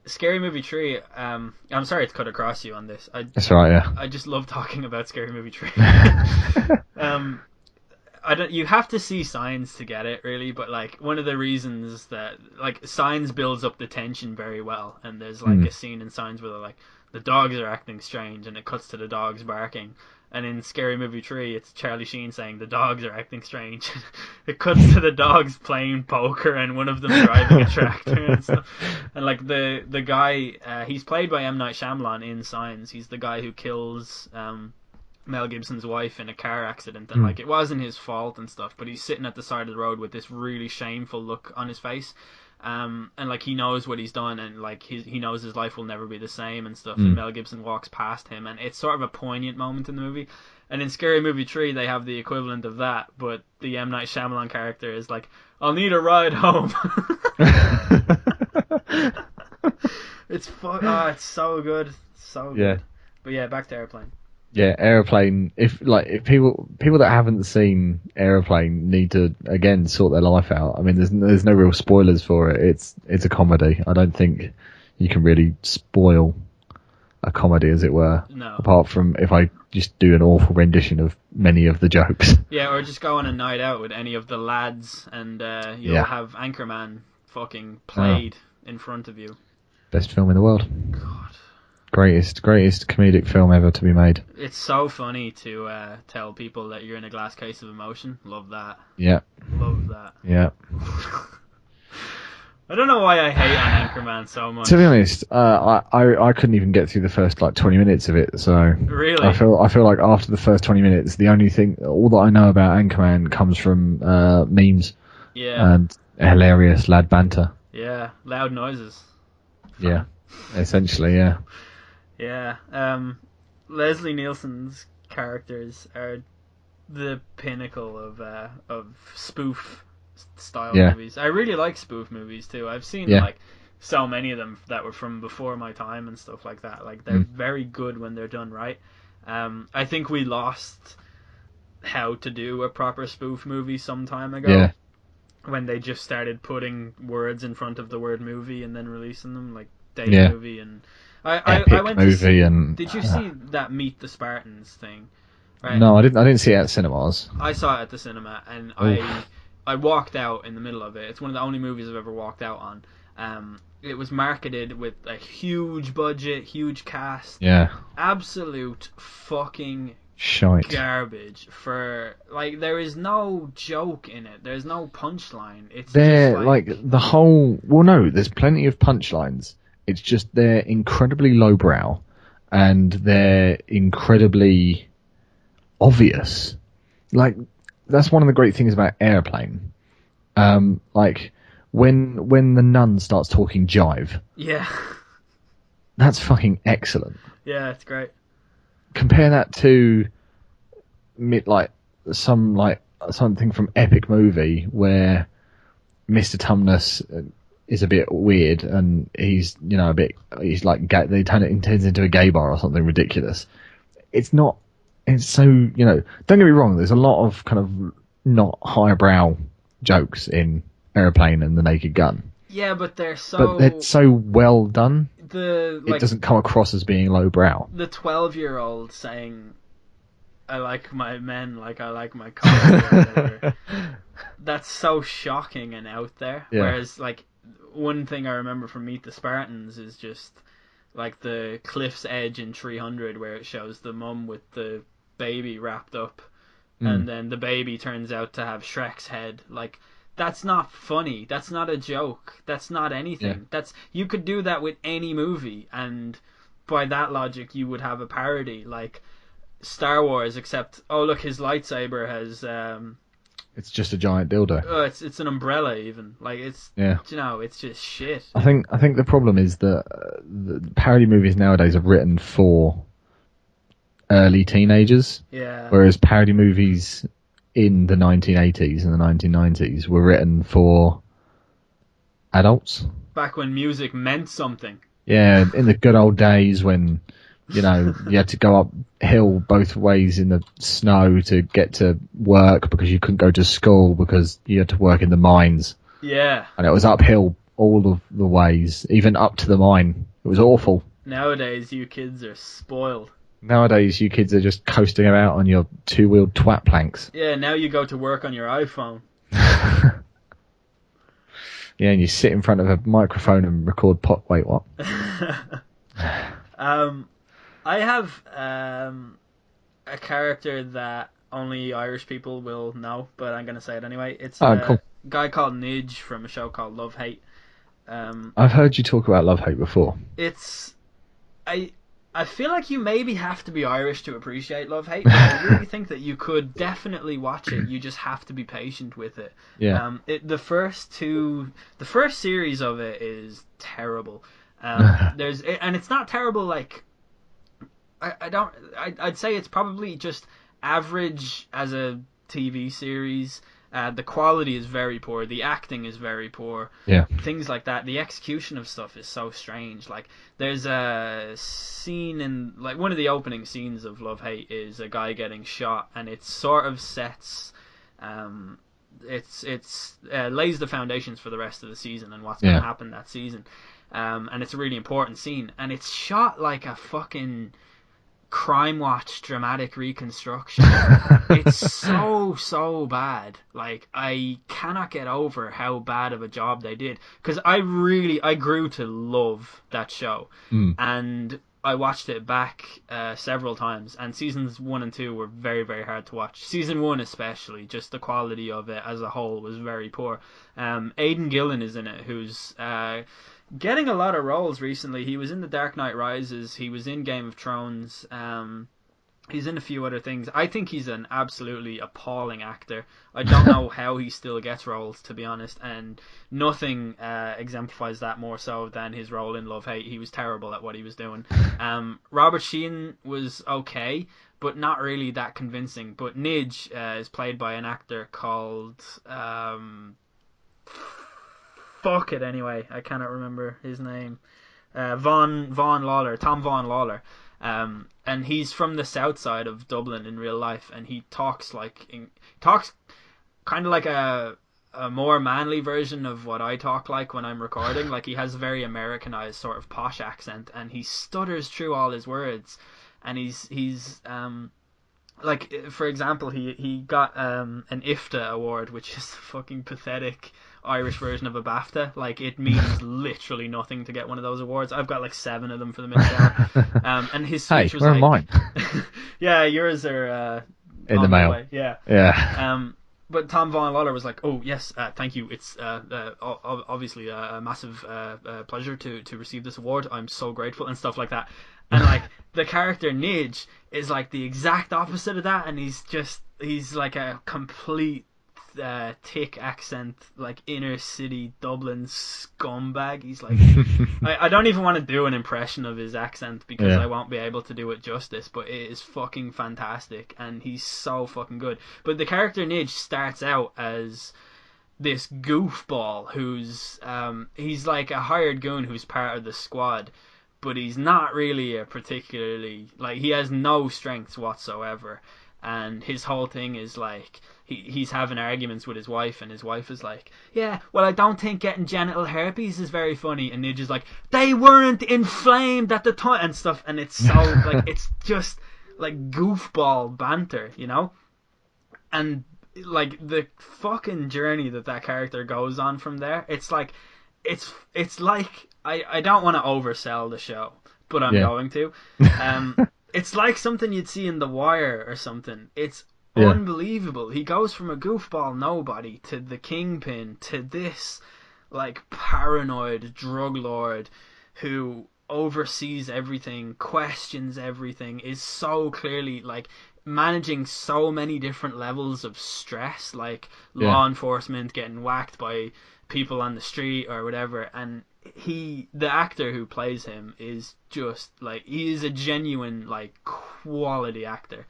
Scary Movie 3. I'm sorry to cut across you on this.
That's right. Yeah.
I just love talking about Scary Movie 3. You have to see Signs to get it, really. But like one of the reasons that like Signs builds up the tension very well, and there's like a scene in Signs where like the dogs are acting strange, and it cuts to the dogs barking. And in Scary Movie 3, it's Charlie Sheen saying the dogs are acting strange. It cuts to the dogs playing poker and one of them driving a tractor and stuff. And like the guy, he's played by M. Night Shyamalan in Signs. He's the guy who kills Mel Gibson's wife in a car accident. And like it wasn't his fault and stuff, but he's sitting at the side of the road with this really shameful look on his face. And like he knows what he's done, and like he knows his life will never be the same and stuff. And Mel Gibson walks past him, and it's sort of a poignant moment in the movie. And in Scary Movie 3, they have the equivalent of that, but the M. Night Shyamalan character is like, "I'll need a ride home." It's so good, so good.
Yeah.
But yeah, back to Airplane.
Yeah, Aeroplane. If people that haven't seen Aeroplane need to again sort their life out. I mean, there's no real spoilers for it. It's a comedy. I don't think you can really spoil a comedy, as it were.
No.
Apart from if I just do an awful rendition of many of the jokes.
Yeah, or just go on a night out with any of the lads, and you'll
Yeah.
have Anchorman fucking played in front of you.
Best film in the world.
God.
Greatest comedic film ever to be made.
It's so funny to tell people that you're in a glass case of emotion. Love that.
Yeah.
Love that.
Yeah.
I don't know why I hate on Anchorman so much.
To be honest, I couldn't even get through the first 20 minutes of it. So
Really?
I feel like after the first 20 minutes, all that I know about Anchorman comes from memes.
Yeah.
And hilarious lad banter.
Yeah. Loud noises.
Yeah. Essentially, yeah.
Yeah. Leslie Nielsen's characters are the pinnacle of spoof style movies. I really like spoof movies too. I've seen like so many of them that were from before my time and stuff like that. Like they're very good when they're done right. I think we lost how to do a proper spoof movie some time ago.
Yeah.
When they just started putting words in front of the word movie and then releasing them, like Day Movie and I went
movie
to see,
and
did you see that Meet the Spartans thing? Right?
No, I didn't see it at cinemas.
I saw it at the cinema and I walked out in the middle of it. It's one of the only movies I've ever walked out on. It was marketed with a huge budget, huge cast.
Yeah.
Absolute fucking
shite
garbage. For like, there is no joke in it. There's no punchline. It's
they're
just like
the whole. Well, no, there's plenty of punchlines. It's just they're incredibly lowbrow, and they're incredibly obvious. Like, that's one of the great things about Airplane. Like when the nun starts talking jive.
Yeah.
That's fucking excellent.
Yeah, it's great.
Compare that to something from Epic Movie where Mr. Tumnus is a bit weird and he's like they turn it into a gay bar or something ridiculous. It's so don't get me wrong, there's a lot of kind of not highbrow jokes in Airplane and The Naked Gun.
Yeah, but they're so
well done.
It
doesn't come across as being lowbrow.
The 12-year-old saying, "I like my men like I like my coffee," or whatever. That's so shocking and out there. Yeah. Whereas, like, one thing I remember from Meet the Spartans is just like the cliff's edge in 300, where it shows the mum with the baby wrapped up, and then the baby turns out to have Shrek's head. Like, that's not funny. That's not a joke. That's not anything. Yeah. You could do that with any movie, and by that logic, you would have a parody like Star Wars. Except, oh look, his lightsaber has.
It's just a giant dildo.
Oh, it's an umbrella even. Like it's.
Yeah.
It's just shit.
I think the problem is that the parody movies nowadays are written for early teenagers.
Yeah.
Whereas parody movies in the 1980s and the 1990s were written for adults.
Back when music meant something.
Yeah, in the good old days when, you had to go uphill both ways in the snow to get to work because you couldn't go to school because you had to work in the mines.
Yeah.
And it was uphill all of the ways, even up to the mine. It was awful.
Nowadays, you kids are spoiled.
Nowadays, you kids are just coasting about on your two-wheeled twat planks.
Yeah, now you go to work on your iPhone.
Yeah, and you sit in front of a microphone and record Wait, what?
I have a character that only Irish people will know, but I'm going to say it anyway. It's a guy called Nidge from a show called Love Hate.
I've heard you talk about Love Hate before.
I feel like you maybe have to be Irish to appreciate Love Hate, but I really think that you could definitely watch it. You just have to be patient with it.
Yeah.
The first series of it is terrible. And it's not terrible like I'd say it's probably just average as a TV series. The quality is very poor. The acting is very poor.
Yeah.
Things like that. The execution of stuff is so strange. Like, there's a scene in, like, one of the opening scenes of Love Hate is a guy getting shot, and it sort of sets it's lays the foundations for the rest of the season and what's going to happen that season. And it's a really important scene, and it's shot like a fucking Crime Watch dramatic reconstruction. It's so bad. Like, I cannot get over how bad of a job they did, because I grew to love that show. And I watched it back several times, and seasons 1 and 2 were very, very hard to watch. Season 1 especially, just the quality of it as a whole was very poor. Aidan Gillen is in it, who's getting a lot of roles recently. He was in The Dark Knight Rises, he was in Game of Thrones, he's in a few other things. I think he's an absolutely appalling actor. I don't know how he still gets roles, to be honest, and nothing exemplifies that more so than his role in Love Hate. He was terrible at what he was doing. Robert Sheen was okay, but not really that convincing. But Nidge is played by an actor called... fuck it anyway, I cannot remember his name. Tom Vaughan Lawler. And he's from the south side of Dublin in real life, and he talks kind of like a more manly version of what I talk like when I'm recording. Like, he has a very Americanized sort of posh accent, and he stutters through all his words, and he's like, for example, he got an IFTA award, which is a fucking pathetic Irish version of a BAFTA. Like, it means literally nothing to get one of those awards. I've got like 7 of them for the Midnight Hour. And his speech was
where
like,
are mine?
yeah, yours are
in the mail.
Way. Yeah. But Tom Vaughan Lawler was like, oh yes, thank you. It's obviously a massive pleasure to receive this award. I'm so grateful, and stuff like that. And like, the character Nidge is like the exact opposite of that, and he's like a complete thick accent, like inner city Dublin scumbag. He's like, I don't even want to do an impression of his accent, because I won't be able to do it justice, but it is fucking fantastic, and he's so fucking good. But the character Nidge starts out as this goofball who's he's like a hired goon who's part of the squad, but he's not really a particularly, like, he has no strengths whatsoever, and his whole thing is like, he's having arguments with his wife, and his wife is like, yeah, well, I don't think getting genital herpes is very funny, and Nidge is like, they weren't inflamed at the time, and stuff, and it's so like, it's just like goofball banter, you know? And like, the fucking journey that character goes on from there, it's like, it's like, I don't want to oversell the show, but I'm going to. It's like something you'd see in The Wire or something. It's unbelievable. He goes from a goofball nobody to the kingpin to this like paranoid drug lord who oversees everything, questions everything, is so clearly like managing so many different levels of stress, like law enforcement getting whacked by people on the street or whatever, and the actor who plays him is just like, he is a genuine like quality actor.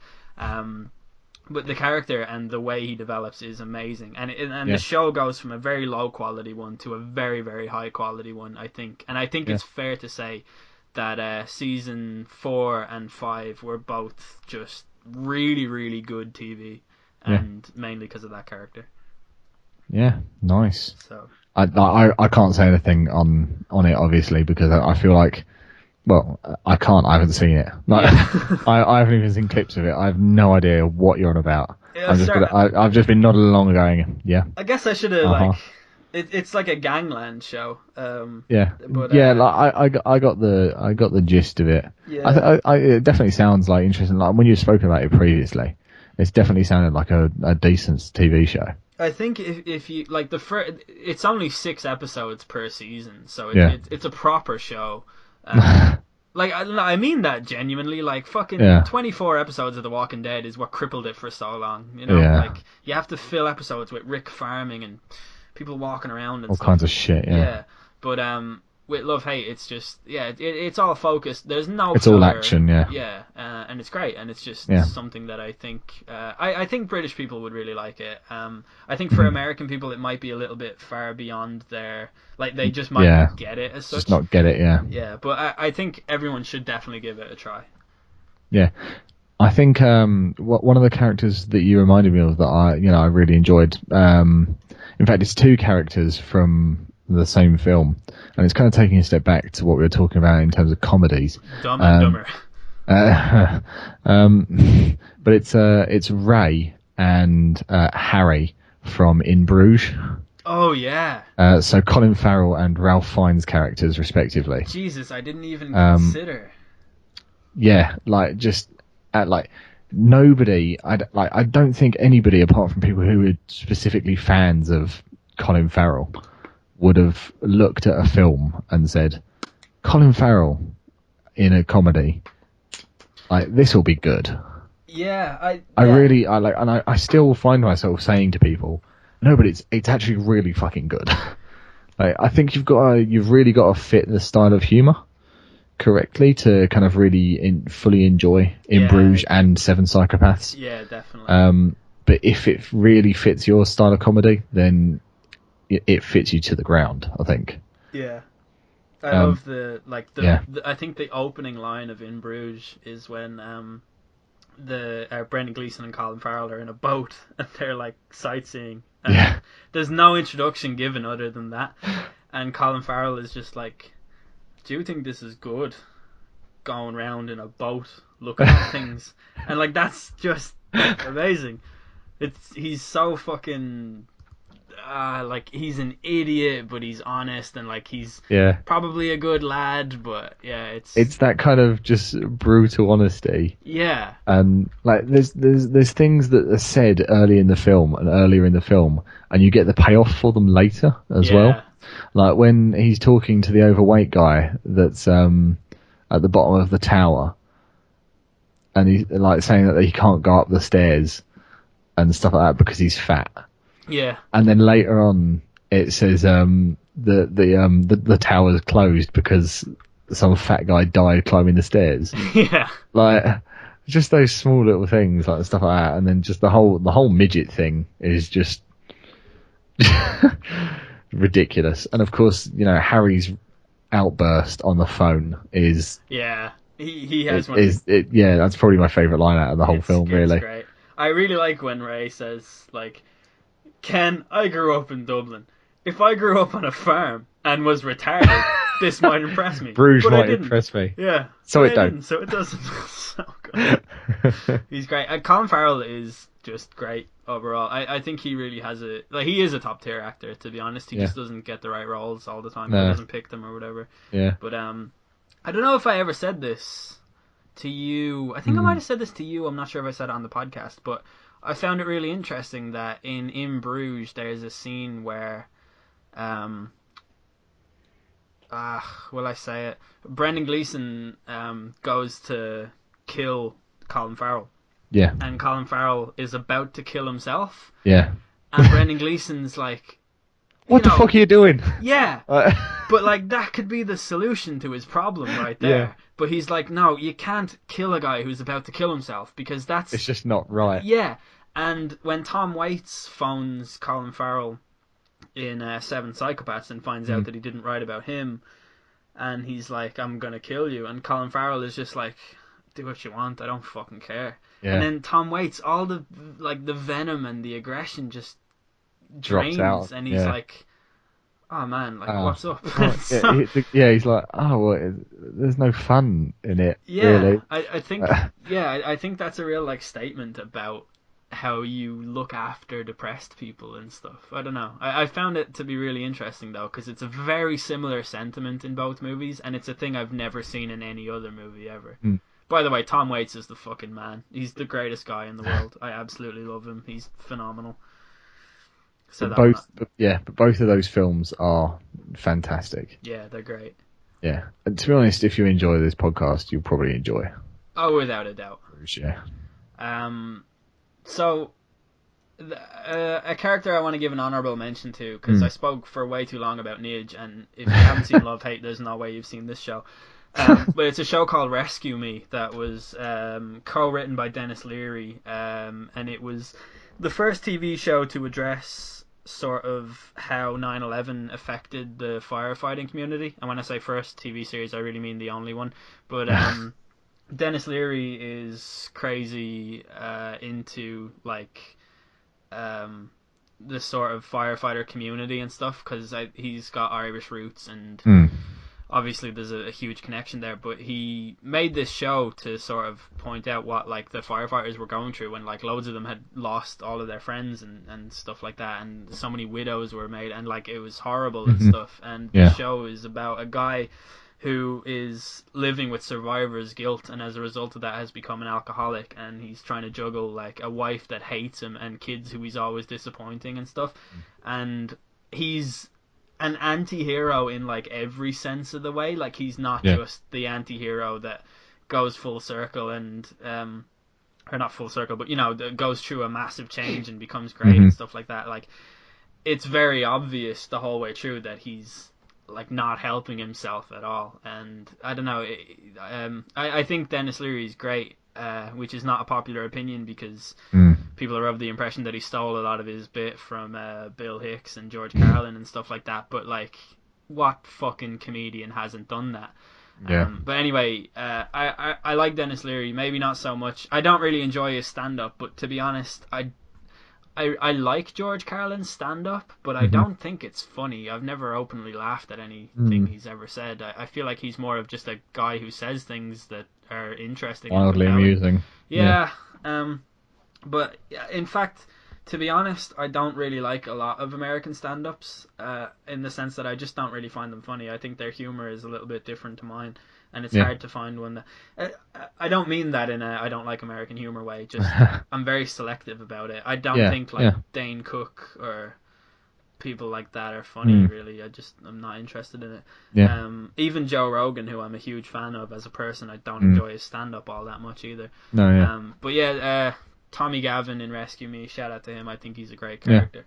But the character and the way he develops is amazing, and the show goes from a very low quality one to a very, very high quality one, I think. And I think it's fair to say that season 4 and 5 were both just really, really good TV, and mainly because of that character. Yeah,
nice.
So
I can't say anything on it, obviously, because I feel like, well, I haven't seen it. Like, I haven't even seen clips of it. I have no idea what you're on about. I've just been nodding along and going, yeah.
I guess I should have like, it's like a gangland show.
But like I got the gist of it. Yeah. It definitely sounds like interesting. Like, when you've spoken about it previously, it's definitely sounded like a decent TV show.
I think if you like it's only 6 episodes per season, so it's a proper show. Like, I mean that genuinely. Like, fucking 24 episodes of The Walking Dead is what crippled it for so long. You know, like, you have to fill episodes with Rick farming and people walking around and
all
stuff.
kinds of shit.
Yeah, but with Love Hate, it's just it's all focused. There's no.
It's all action.
Yeah, and it's great, and it's just something that I think I think British people would really like it. I think for American people it might be a little bit far beyond their, like, they just might not get it as such.
Just not get it.
Yeah, but I think everyone should definitely give it a try.
Yeah. I think one of the characters that you reminded me of that I really enjoyed. In fact, it's two characters from the same film, and it's kind of taking a step back to what we were talking about in terms of comedies.
Dumb and Dumber.
But it's Ray and Harry from In Bruges.
Oh yeah.
So Colin Farrell and Ralph Fiennes characters, respectively.
Jesus, I didn't even consider.
Yeah, like nobody. I don't think anybody apart from people who are specifically fans of Colin Farrell would have looked at a film and said, Colin Farrell in a comedy, like, this will be good.
Yeah,
I still find myself saying to people, no, but it's actually really fucking good. Like, I think you've really got to fit the style of humour correctly to kind of really fully enjoy In Bruges and Seven Psychopaths.
Yeah, definitely.
But if it really fits your style of comedy, then it fits you to the ground, I think.
Yeah. I love I think the opening line of In Bruges is when Brendan Gleeson and Colin Farrell are in a boat and they're like sightseeing. And there's no introduction given other than that. And Colin Farrell is just like, do you think this is good? Going around in a boat looking at things. And like, that's just amazing. He's so fucking like, he's an idiot, but he's honest, and like, he's probably a good lad, but it's
that kind of just brutal honesty.
Yeah.
And like, there's things that are said earlier in the film, and you get the payoff for them later as well. Like when he's talking to the overweight guy that's at the bottom of the tower, and he's like saying that he can't go up the stairs and stuff like that because he's fat.
Yeah.
And then later on, it says the tower's closed because some fat guy died climbing the stairs.
Yeah.
Like, just those small little things, like stuff like that, and then just the whole midget thing is just ridiculous. And of course, Harry's outburst on the phone is
he has one.
That's probably my favourite line out of the whole film. Really,
it's great. I really like when Ray says, like, Ken, I grew up in Dublin. If I grew up on a farm and was retarded, this might impress me.
Bruges might impress me.
Yeah.
So it don't.
So it doesn't. So good. He's great. And Colin Farrell is just great overall. I think he really has he is a top tier actor, to be honest. He just doesn't get the right roles all the time. No. He doesn't pick them or whatever.
Yeah.
But I don't know if I ever said this to you. I think I might have said this to you. I'm not sure if I said it on the podcast, but I found it really interesting that in Bruges there's a scene where will I say it? Brendan Gleeson goes to kill Colin Farrell.
Yeah.
And Colin Farrell is about to kill himself.
Yeah.
And Brendan Gleeson's like,
what the fuck are you doing?
Yeah. But like, that could be the solution to his problem right there.
Yeah.
But he's like, no, you can't kill a guy who's about to kill himself because it's
just not right.
Yeah. And when Tom Waits phones Colin Farrell in Seven Psychopaths and finds out that he didn't write about him, and he's like, I'm gonna kill you, and Colin Farrell is just like, do what you want, I don't fucking care. Yeah. And then Tom Waits, all the venom and the aggression just drains out, and he's like, oh man, like, what's up?
He's like, there's no fun in it.
Yeah,
really.
I think I think that's a real like statement about how you look after depressed people and stuff. I don't know. I found it to be really interesting though, because it's a very similar sentiment in both movies, and it's a thing I've never seen in any other movie ever. By the way, Tom Waits is the fucking man. He's the greatest guy in the world. I absolutely love him. He's phenomenal. So
but both of those films are fantastic.
Yeah, they're great.
Yeah, and to be honest, if you enjoy this podcast, you'll probably enjoy.
Oh, without a doubt.
Yeah.
So, a character I want to give an honourable mention to, because I spoke for way too long about Nidge, and if you haven't seen Love Hate, there's no way you've seen this show. But it's a show called Rescue Me that was co-written by Dennis Leary, and it was the first TV show to address sort of how 9/11 affected the firefighting community. And when I say first TV series, I really mean the only one. But Dennis Leary is crazy into like the sort of firefighter community and stuff because he's got Irish roots and
Mm.
obviously there's a huge connection there. But he made this show to sort of point out what like the firefighters were going through when like loads of them had lost all of their friends and stuff like that, and so many widows were made, and like it was horrible and stuff. And the
Yeah.
show is about a guy who is living with survivor's guilt, and as a result of that has become an alcoholic, and he's trying to juggle like a wife that hates him and kids who he's always disappointing and stuff. And he's an anti-hero in like every sense of the way. Like he's not just the anti-hero that goes full circle and or not full circle, but goes through a massive change and becomes great and stuff like that. Like it's very obvious the whole way through that he's like not helping himself at all. And I don't know, I think Dennis Leary is great, which is not a popular opinion because people are of the impression that he stole a lot of his bit from Bill Hicks and George Carlin and stuff like that. But like, what fucking comedian hasn't done that?
Yeah.
But anyway, I like Dennis Leary. Maybe not so much. I don't really enjoy his stand-up, but to be honest, I like George Carlin's stand-up, but I don't think it's funny. I've never openly laughed at anything he's ever said. I feel like he's more of just a guy who says things that are interesting.
Wildly
and compelling.
amusing.
Yeah. But in fact, to be honest, I don't really like a lot of American stand-ups in the sense that I just don't really find them funny. I think their humor is a little bit different to mine, and it's hard to find one that... I don't mean that in a I don't like American humor way, just I'm very selective about it. I don't think like Dane Cook or people like that are funny, really. I'm not interested in it.
Yeah.
Even Joe Rogan, who I'm a huge fan of as a person, I don't enjoy his stand-up all that much either.
No, yeah.
But yeah, Tommy Gavin in Rescue Me, shout out to him. I think he's a great character.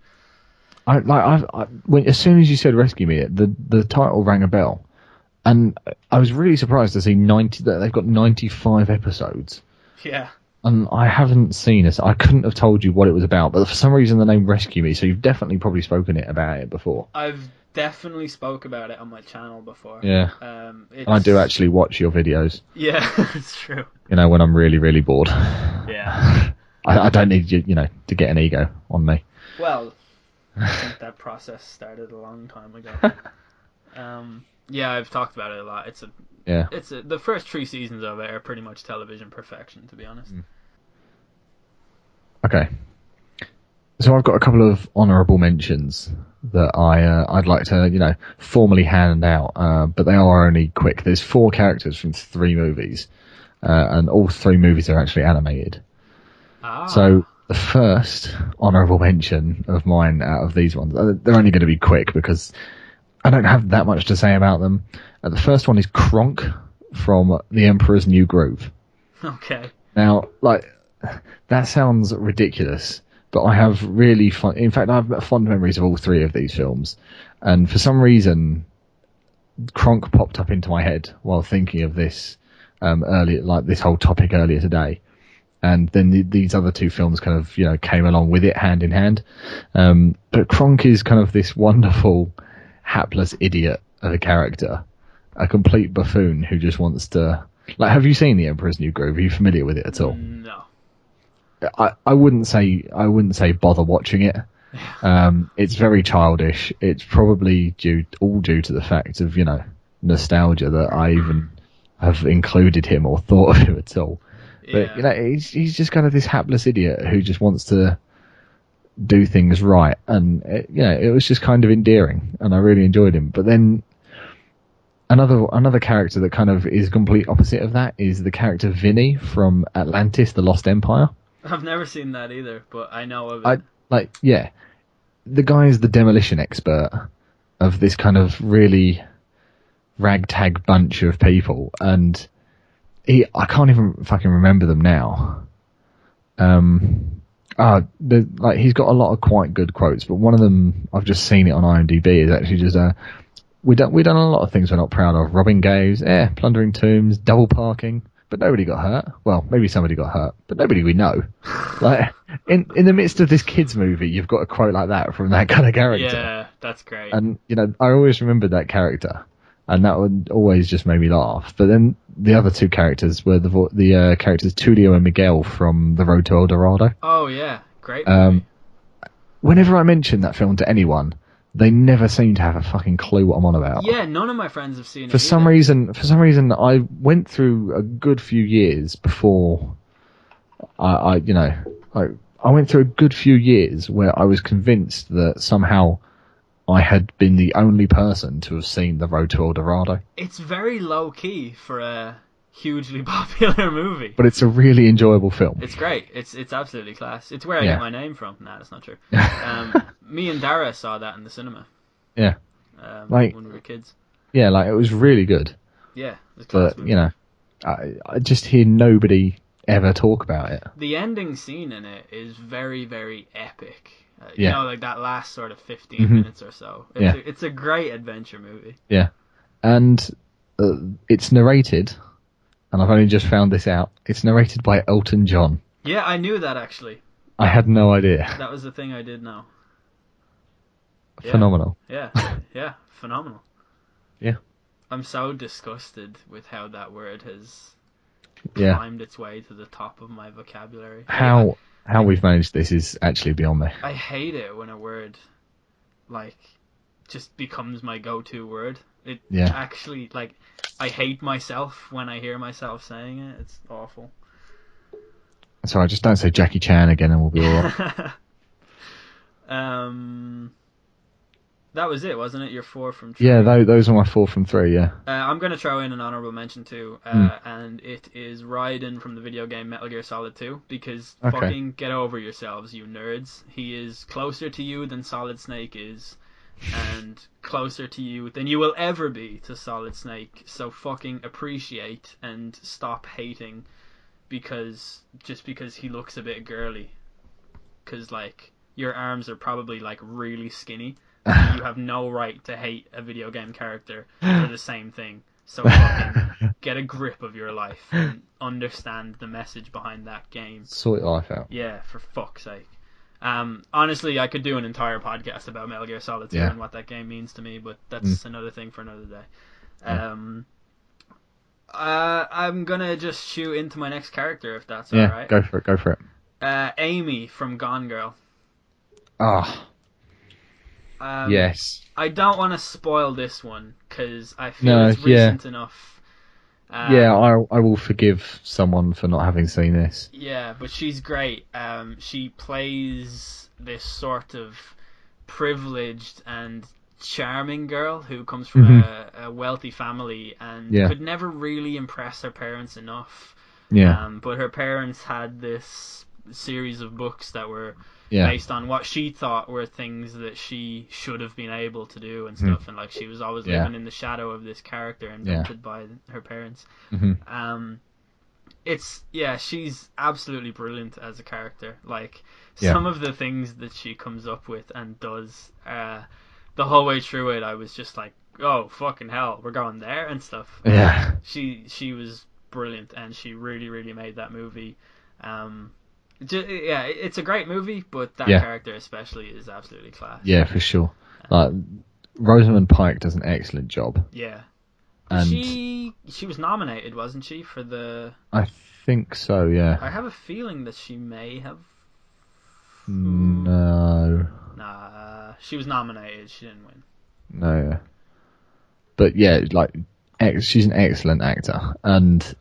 When as soon as you said Rescue Me, the title rang a bell, and I was really surprised to see that they've got 95 episodes.
Yeah.
And I haven't seen it. I couldn't have told you what it was about, but for some reason the name Rescue Me. So you've definitely probably spoken about it before.
I've definitely spoke about it on my channel before.
Yeah. And I do actually watch your videos.
Yeah, it's true.
When I'm really, really bored.
Yeah.
I don't need you, to get an ego on me.
Well, I think that process started a long time ago. Yeah, I've talked about it a lot. The first 3 seasons of it are pretty much television perfection, to be honest.
Okay. So I've got a couple of honourable mentions that I'd like to, formally hand out, but they are only quick. There's 4 characters from 3 movies, and all 3 movies are actually animated. So the first honourable mention of mine out of these ones, they're only going to be quick because I don't have that much to say about them. The first one is Kronk from The Emperor's New Groove.
Okay.
Now, that sounds ridiculous, but I have really fun. In fact, I have fond memories of all 3 of these films, and for some reason, Kronk popped up into my head while thinking of this earlier, like this whole topic earlier today. And then these other 2 films kind of, came along with it hand in hand. But Kronk is kind of this wonderful, hapless idiot of a character, a complete buffoon who just wants to. Have you seen The Emperor's New Groove? Are you familiar with it at all?
No.
I wouldn't say bother watching it. It's very childish. It's probably due to the fact of nostalgia that I even have included him or thought of him at all. But he's just kind of this hapless idiot who just wants to do things right, and it was just kind of endearing, and I really enjoyed him. But then another character that kind of is complete opposite of that is the character Vinny from Atlantis: The Lost Empire.
I've never seen that either, but I know of it.
The guy is the demolition expert of this kind of really ragtag bunch of people, and I can't even fucking remember them now. He's got a lot of quite good quotes, but one of them, I've just seen it on IMDb, is actually just we done a lot of things we're not proud of: robbing gays, plundering tombs, double parking, but nobody got hurt. Well, maybe somebody got hurt, but nobody we know. In the midst of this kids movie, you've got a quote like that from that kind of character.
Yeah, that's great.
And I always remembered that character. and that would always just make me laugh. But then the other two characters were the characters Tulio and Miguel from The Road to El Dorado.
Oh yeah, great movie.
Whenever I mention that film to anyone, they never seem to have a fucking clue what I'm on about.
Yeah, none of my friends have seen it.
For some reason, I went through a good few years before I went through a good few years where I was convinced that somehow I had been the only person to have seen The Road to El Dorado.
It's very low key for a hugely popular movie.
But it's a really enjoyable film.
It's great. It's absolutely class. It's where I
Yeah.
get my name from. Nah, that's not true. Me and Dara saw that in the cinema.
Yeah.
When we were kids.
Yeah, like it was really good.
Yeah, it was a class
But,
movie.
you know, I just hear nobody ever talk about it.
The ending scene in it is very, very epic.
Yeah.
You know, like that last sort of 15 minutes or so. It's a great adventure movie.
Yeah. And it's narrated, and I've only just found this out, it's narrated by Elton John.
Yeah, I knew that actually.
I had no idea.
That was the thing I did know. Yeah.
Phenomenal.
Yeah, yeah, phenomenal.
Yeah.
I'm so disgusted with how that word has
Yeah.
climbed its way to the top of my vocabulary.
How we've managed this is actually beyond me.
I hate it when a word, like, just becomes my go-to word. It
Yeah.
actually, like, I hate myself when I hear myself saying it. It's awful.
Sorry, just don't say Jackie Chan again and we'll be alright.
That was it, wasn't it? Your 4 from 3.
Yeah, those are my 4 from 3, yeah.
I'm going to throw in an honourable mention too, and it is Raiden from the video game Metal Gear Solid 2, because fucking get over yourselves, you nerds. He is closer to you than Solid Snake is, and closer to you than you will ever be to Solid Snake, so fucking appreciate and stop hating because he looks a bit girly. Because, like, your arms are probably, like, really skinny. You have no right to hate a video game character for the same thing. So fucking get a grip of your life and understand the message behind that game.
Sort your life out.
Yeah, for fuck's sake. Honestly, I could do an entire podcast about Metal Gear Solid 2 and what that game means to me, but that's another thing for another day. I'm gonna just shoot into my next character if that's alright.
Go for it.
Amy from Gone Girl.
Ah. Yes.
I don't want to spoil this one because I feel it's recent enough.
I will forgive someone for not having seen this.
Yeah, but she's great. She plays this sort of privileged and charming girl who comes from a wealthy family and could never really impress her parents enough.
Yeah.
But her parents had this series of books that were based on what she thought were things that she should have been able to do and stuff, and like she was always living in the shadow of this character invented by her parents. She's absolutely brilliant as a character. Like some of the things that she comes up with and does, the whole way through it, I was just like, oh fucking hell, we're going there and stuff.
Yeah.
She was brilliant, and she really, really made that movie. It's a great movie, but that character especially is absolutely class.
Yeah, for sure. Like Rosamund Pike does an excellent job.
Yeah,
and
she was nominated, wasn't she, for the?
I think so. Yeah.
I have a feeling that she may have.
No.
Nah, she was nominated. She didn't win.
No. Yeah. But yeah, like she's an excellent actor, and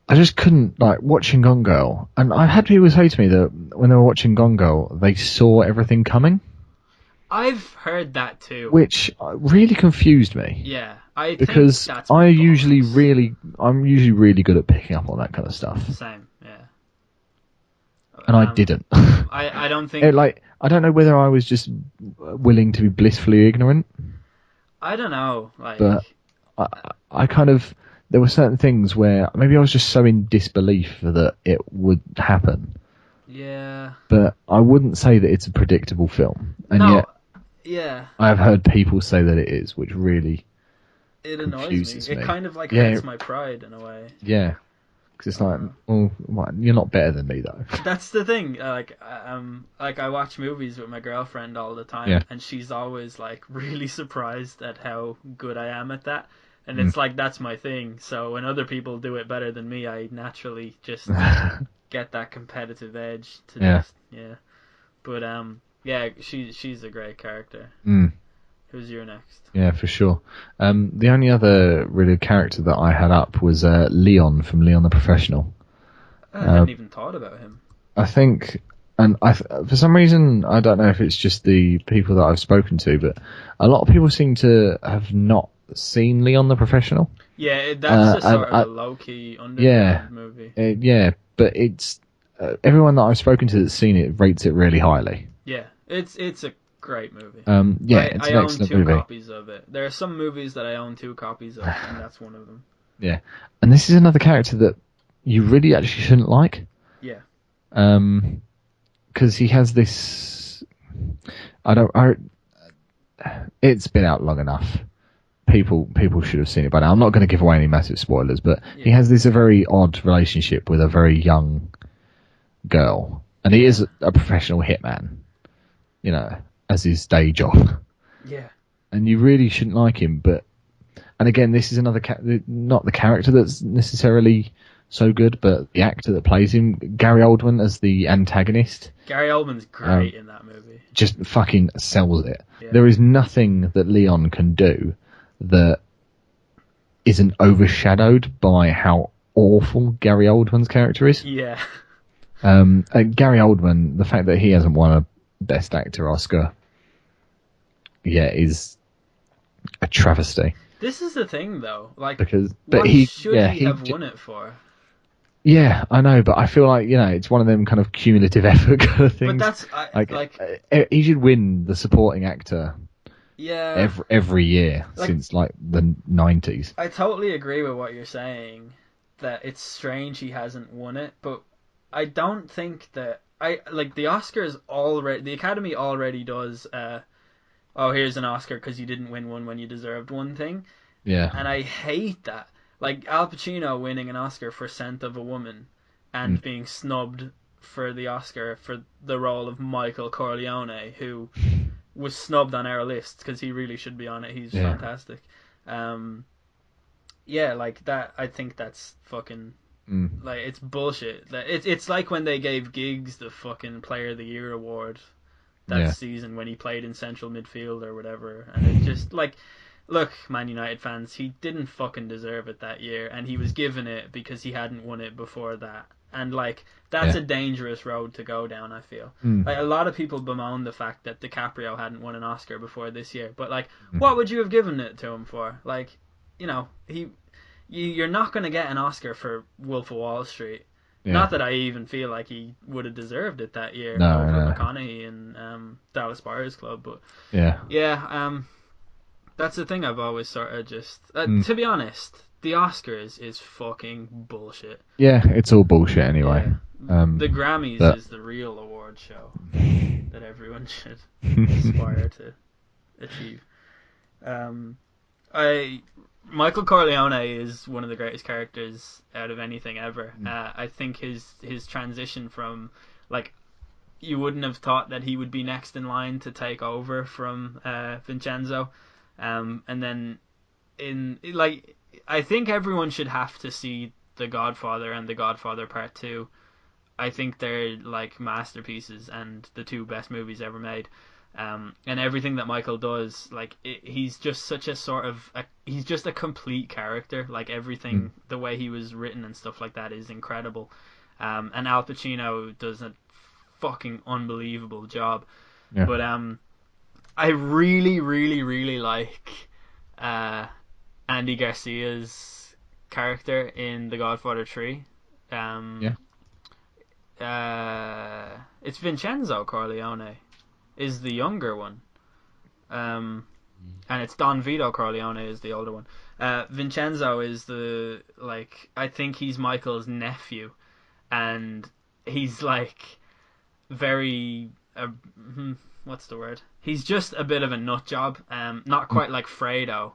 I just couldn't, like, watching Gone Girl, and I've had people say to me that when they were watching Gone Girl, they saw everything coming.
I've heard that too.
Which really confused me.
Yeah,
because
think that's
I'm usually really good at picking up on that kind of stuff.
Same, yeah.
And I didn't.
I don't think...
I don't know whether I was just willing to be blissfully ignorant.
I don't know,
but I kind of... There were certain things where maybe I was just so in disbelief that it would happen.
Yeah.
But I wouldn't say that it's a predictable film. And
yet,
I have heard people say that it is, which really
it annoys
confuses
me.
me.
It kind of hurts my pride in a way.
Yeah. Because it's like, well, what, you're not better than me though.
That's the thing. Like I watch movies with my girlfriend all the time,
Yeah.
and she's always like really surprised at how good I am at that. And
Mm.
it's like that's my thing. So when other people do it better than me, I naturally just get that competitive edge to
Yeah.
just But yeah, she's a great character.
Mm.
Who's your next?
Yeah, for sure. The only other really character that I had up was Leon from Leon the Professional.
I hadn't even thought about him.
I think, and for some reason, I don't know if it's just the people that I've spoken to, but a lot of people seem to have not seen Leon the Professional.
Yeah, that's a sort of
I,
a low-key underground movie.
Yeah, but it's everyone that I've spoken to that's seen it rates it really highly.
Yeah, it's a great movie.
Yeah, it's
I
an
own
excellent
two
movie.
copies of it. There are some movies that I own 2 copies of, and that's one of them.
Yeah, and this is another character that you really actually shouldn't like.
Yeah.
Because he has this. It's been out long enough. People should have seen it by now. I'm not going to give away any massive spoilers, but he has this a very odd relationship with a very young girl, and he is a professional hitman, as his day job.
Yeah.
And you really shouldn't like him, and again, this is another not the character that's necessarily so good, but the actor that plays him, Gary Oldman as the antagonist.
Gary Oldman's great in that movie.
Just fucking sells it.
Yeah.
There is nothing that Leon can do that isn't overshadowed by how awful Gary Oldman's character is.
Yeah.
Gary Oldman, the fact that he hasn't won a Best Actor Oscar is a travesty.
This is the thing, though. Like,
what should
he have won it for?
Yeah, I know, but I feel like it's one of them kind of cumulative effort kind of things.
But that's
he should win the supporting actor.
Yeah.
Every year since the 90s.
I totally agree with what you're saying. That it's strange he hasn't won it, but I don't think that the Oscars already. The Academy already does. Here's an Oscar because you didn't win one when you deserved one thing.
Yeah.
And I hate that. Like Al Pacino winning an Oscar for Scent of a Woman and being snubbed for the Oscar for the role of Michael Corleone, who was snubbed on our list because he really should be on it. He's fantastic. Like that. I think that's fucking like it's bullshit. It's like when they gave Giggs the fucking Player of the Year award that season when he played in central midfield or whatever, and it's just like. Look, Man United fans, he didn't fucking deserve it that year, and he was given it because he hadn't won it before that. And, that's a dangerous road to go down, I feel. Like, a lot of people bemoan the fact that DiCaprio hadn't won an Oscar before this year, but, what would you have given it to him for? You're not going to get an Oscar for Wolf of Wall Street. Yeah. Not that I even feel like he would have deserved it that year over McConaughey in Dallas Buyers Club, but... Yeah, that's the thing I've always sort of just... to be honest, the Oscars is fucking bullshit.
Yeah, it's all bullshit anyway.
Yeah. The Grammys is the real award show that everyone should aspire to achieve. Michael Corleone is one of the greatest characters out of anything ever. I think his transition from... you wouldn't have thought that he would be next in line to take over from Vincenzo. And then I think everyone should have to see The Godfather and The Godfather Part 2. I think they're masterpieces and the 2 best movies ever made. And everything that Michael does, he's just such a sort of he's just a complete character. Everything, the way he was written and stuff like that is incredible. And Al Pacino does a fucking unbelievable job. Yeah. But I really, really, really like Andy Garcia's character in The Godfather 3. It's Vincenzo Corleone is the younger one. And it's Don Vito Corleone is the older one. Vincenzo is I think he's Michael's nephew. And he's very... what's the word? He's just a bit of a nut job. Not quite like Fredo,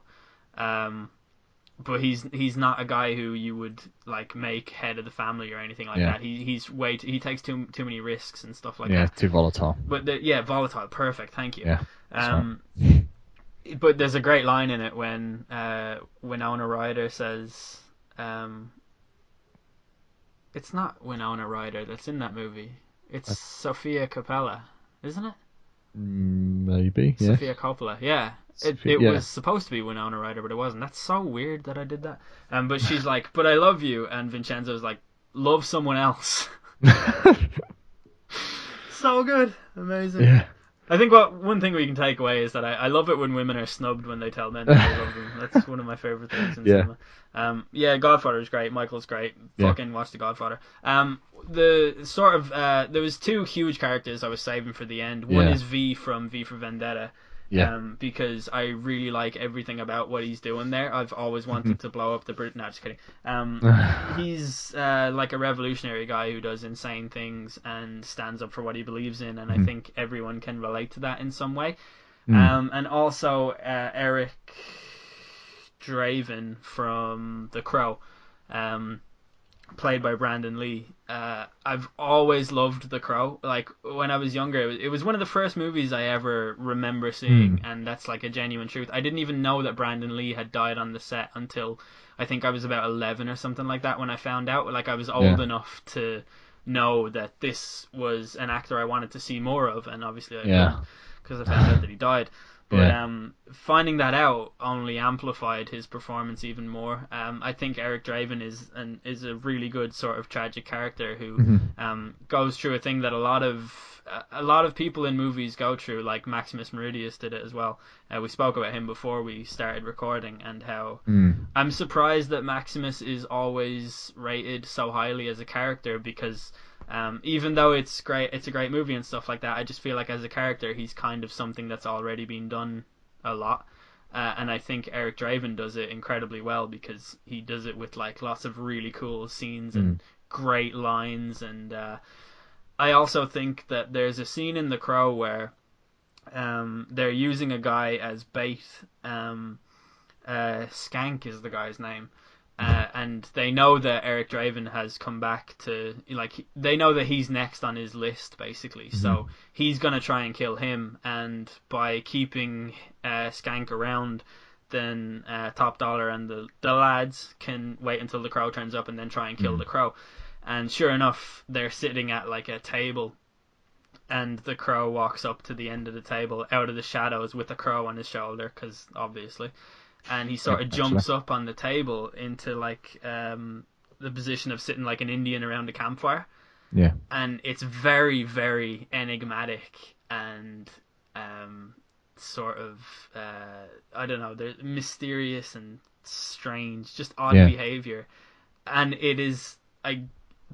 but he's not a guy who you would like make head of the family or anything like that. He takes too many risks and stuff like that.
Yeah, too volatile.
But volatile, perfect. Thank you.
Yeah.
But there's a great line in it when Winona Ryder says, it's not Winona Ryder that's in that movie. It's Sofia Coppola, isn't it?
Maybe. Yeah.
Sofia Coppola. Yeah. It was supposed to be Winona Ryder, but it wasn't. That's so weird that I did that. But she's like, "But I love you," and Vincenzo's like, "Love someone else." So good, amazing.
Yeah.
I think one thing we can take away is that I love it when women are snubbed when they tell men that they love them. That's one of my favorite things in cinema. Godfather is great. Michael's great. Fucking watch The Godfather. The sort of there was two huge characters I was saving for the end. One is V from V for Vendetta. Because I really like everything about what he's doing there. I've always wanted to blow up the Brit. No, just kidding. He's like a revolutionary guy who does insane things and stands up for what he believes in, and I think everyone can relate to that in some way. And also Eric Draven from The Crow, played by Brandon Lee. I've always loved The Crow. Like when I was younger, it was one of the first movies I ever remember seeing, and that's like a genuine truth. I didn't even know that Brandon Lee had died on the set until I think I was about 11 or something like that when I found out. Like I was old enough to know that this was an actor I wanted to see more of, and obviously I couldn't because I found out that he died. But finding that out only amplified his performance even more. I think Eric Draven is a really good sort of tragic character who goes through a thing that a lot of people in movies go through, like Maximus Meridius did it as well. We spoke about him before we started recording, and how I'm surprised that Maximus is always rated so highly as a character, because even though it's a great movie and stuff like that, I just feel like as a character he's kind of something that's already been done a lot, and I think Eric Draven does it incredibly well, because he does it with like lots of really cool scenes and great lines. And I also think that there's a scene in The Crow where they're using a guy as bait. Skank is the guy's name. And they know that Eric Draven has come back to, like, they know that he's next on his list, basically. So he's going to try and kill him. And by keeping Skank around, then Top Dollar and the lads can wait until the Crow turns up and then try and kill the Crow. And sure enough, they're sitting at, like, a table. And the Crow walks up to the end of the table out of the shadows with the Crow on his shoulder, because obviously... And he sort of jumps up on the table into like the position of sitting like an Indian around a campfire. Yeah. And it's very, very enigmatic and sort of I don't know, they're mysterious and strange, just odd behavior. And it is, I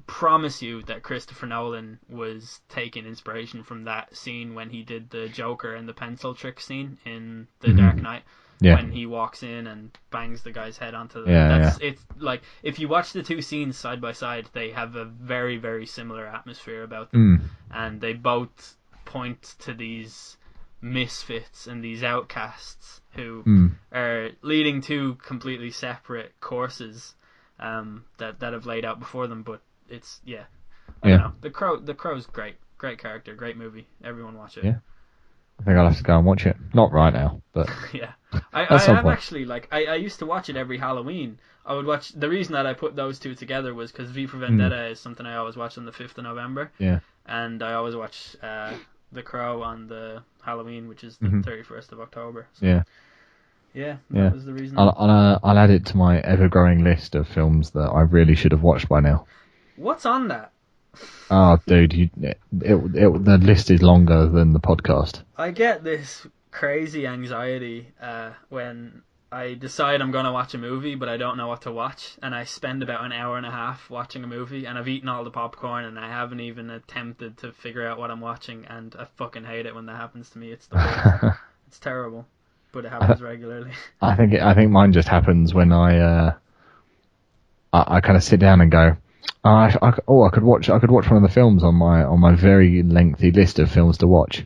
promise you that Christopher Nolan was taking inspiration from that scene when he did the Joker and the pencil trick scene in The Dark Knight. When he walks in and bangs the guy's head onto the... It's like, if you watch the two scenes side by side, they have a very, very similar atmosphere about them. And they both point to these misfits and these outcasts who are leading two completely separate courses that have laid out before them. But it's, I don't know. The Crow's great. Great character, great movie. Everyone watch it.
Yeah. I think I'll have to go and watch it. Not right now, but...
I have actually, like, I used to watch it every Halloween. I would watch... The reason that I put those two together was because V for Vendetta is something I always watch on the 5th of November. Yeah. And I always watch The Crow on the Halloween, which is the 31st of October. So, that was the reason.
I'll add it to my ever-growing list of films that I really should have watched by now.
What's on that?
Oh, dude, the list is longer than the podcast.
I get this crazy anxiety when I decide I'm going to watch a movie, but I don't know what to watch, and I spend about an hour and a half watching a movie, and I've eaten all the popcorn, and I haven't even attempted to figure out what I'm watching, and I fucking hate it when that happens to me. It's the worst. It's terrible, but it happens regularly. I
think mine just happens when I kind of sit down and go, I could watch one of the films on my very lengthy list of films to watch.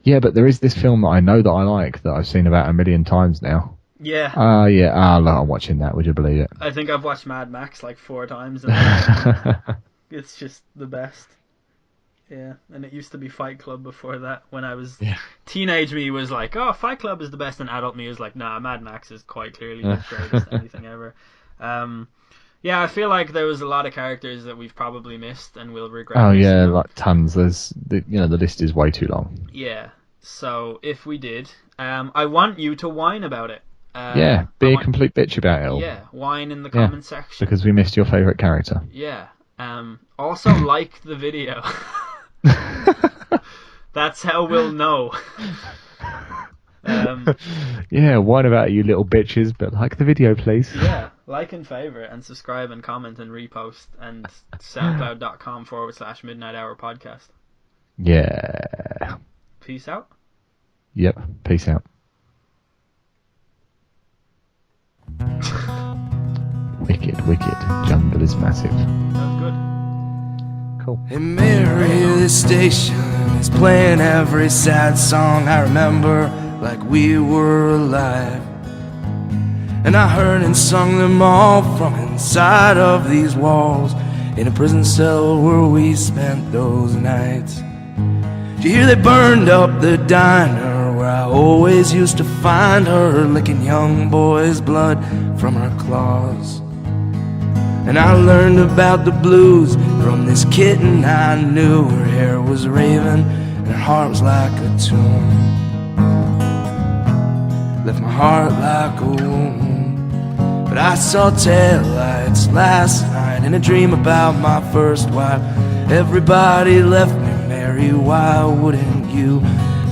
Yeah, but there is this film that I know that I like that I've seen about 1 million times now.
Yeah.
Yeah. I'm watching that. Would you believe it?
I think I've watched Mad Max like 4 times, and it's just the best. Yeah, and it used to be Fight Club before that. When I was teenage, me was like, "Oh, Fight Club is the best," and adult me was like, "Nah, Mad Max is quite clearly the greatest anything ever." Yeah, I feel like there was a lot of characters that we've probably missed and will regret.
Oh yeah,
them.
like tons. The list is way too long.
Yeah, so if we did, I want you to whine about it.
Be a complete bitch about it all.
Yeah, whine in the comment section
because we missed your favourite character.
Yeah. Also, like the video. That's how we'll know.
Whine about it, you little bitches, but like the video, please.
Yeah, like and favourite and subscribe and comment and repost and soundcloud.com/Midnight Hour Podcast.
Yeah.
Peace out.
Yep, peace out. Wicked. Jungle is massive.
That's good.
Cool.
In Mary, the station is playing every sad song I remember like we were alive. And I heard and sung them all from inside of these walls in a prison cell where we spent those nights. Did you hear they burned up the diner where I always used to find her, licking young boys' blood from her claws? And I learned about the blues from this kitten I knew. Her hair was raven and her heart was like a tomb. Left my heart like a wound. But I saw taillights last night in a dream about my first wife. Everybody left me, Mary, why wouldn't you?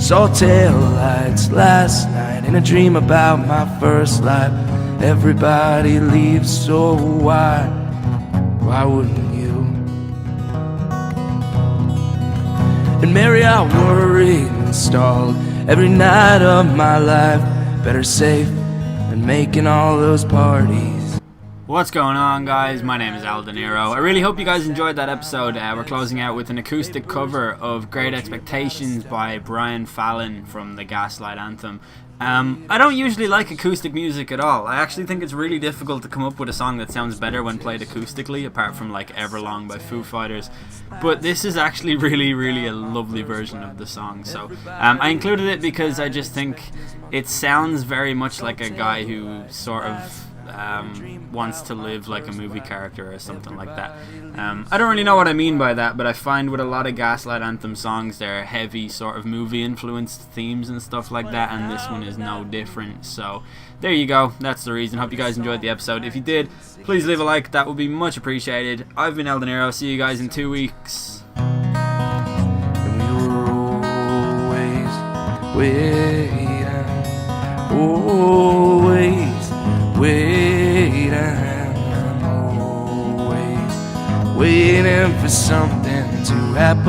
Saw taillights last night in a dream about my first life. Everybody leaves, so why wouldn't you? And Mary, I worried and stalled every night of my life. Better safe than making all those parties.
What's going on, guys? My name is Al De Niro. I really hope you guys enjoyed that episode. We're closing out with an acoustic cover of Great Expectations by Brian Fallon from the Gaslight Anthem. I don't usually like acoustic music at all. I actually think it's really difficult to come up with a song that sounds better when played acoustically, apart from like Everlong by Foo Fighters. But this is actually really a lovely version of the song. So I included it because I just think it sounds very much like a guy who sort of wants to live like a movie character or something like that. I don't really know what I mean by that, but I find with a lot of Gaslight Anthem songs, they're heavy sort of movie influenced themes and stuff like that, and this one is no different. So there you go, that's the reason. Hope you guys enjoyed the episode. If you did, please leave a like, that would be much appreciated. I've been El De Niro. See you guys in 2 weeks.
And we were always waiting for something to happen.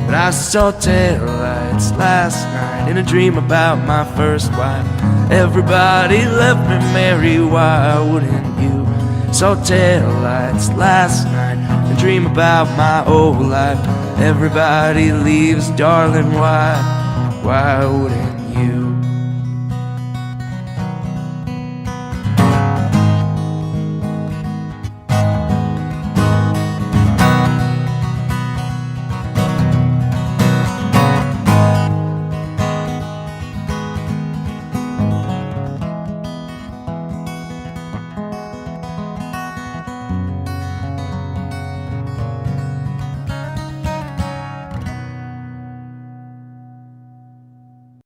But I saw taillights last night in a dream about my first wife. Everybody left me, Mary, why wouldn't you? Saw taillights last night in a dream about my old life. Everybody leaves, darling, why wouldn't you?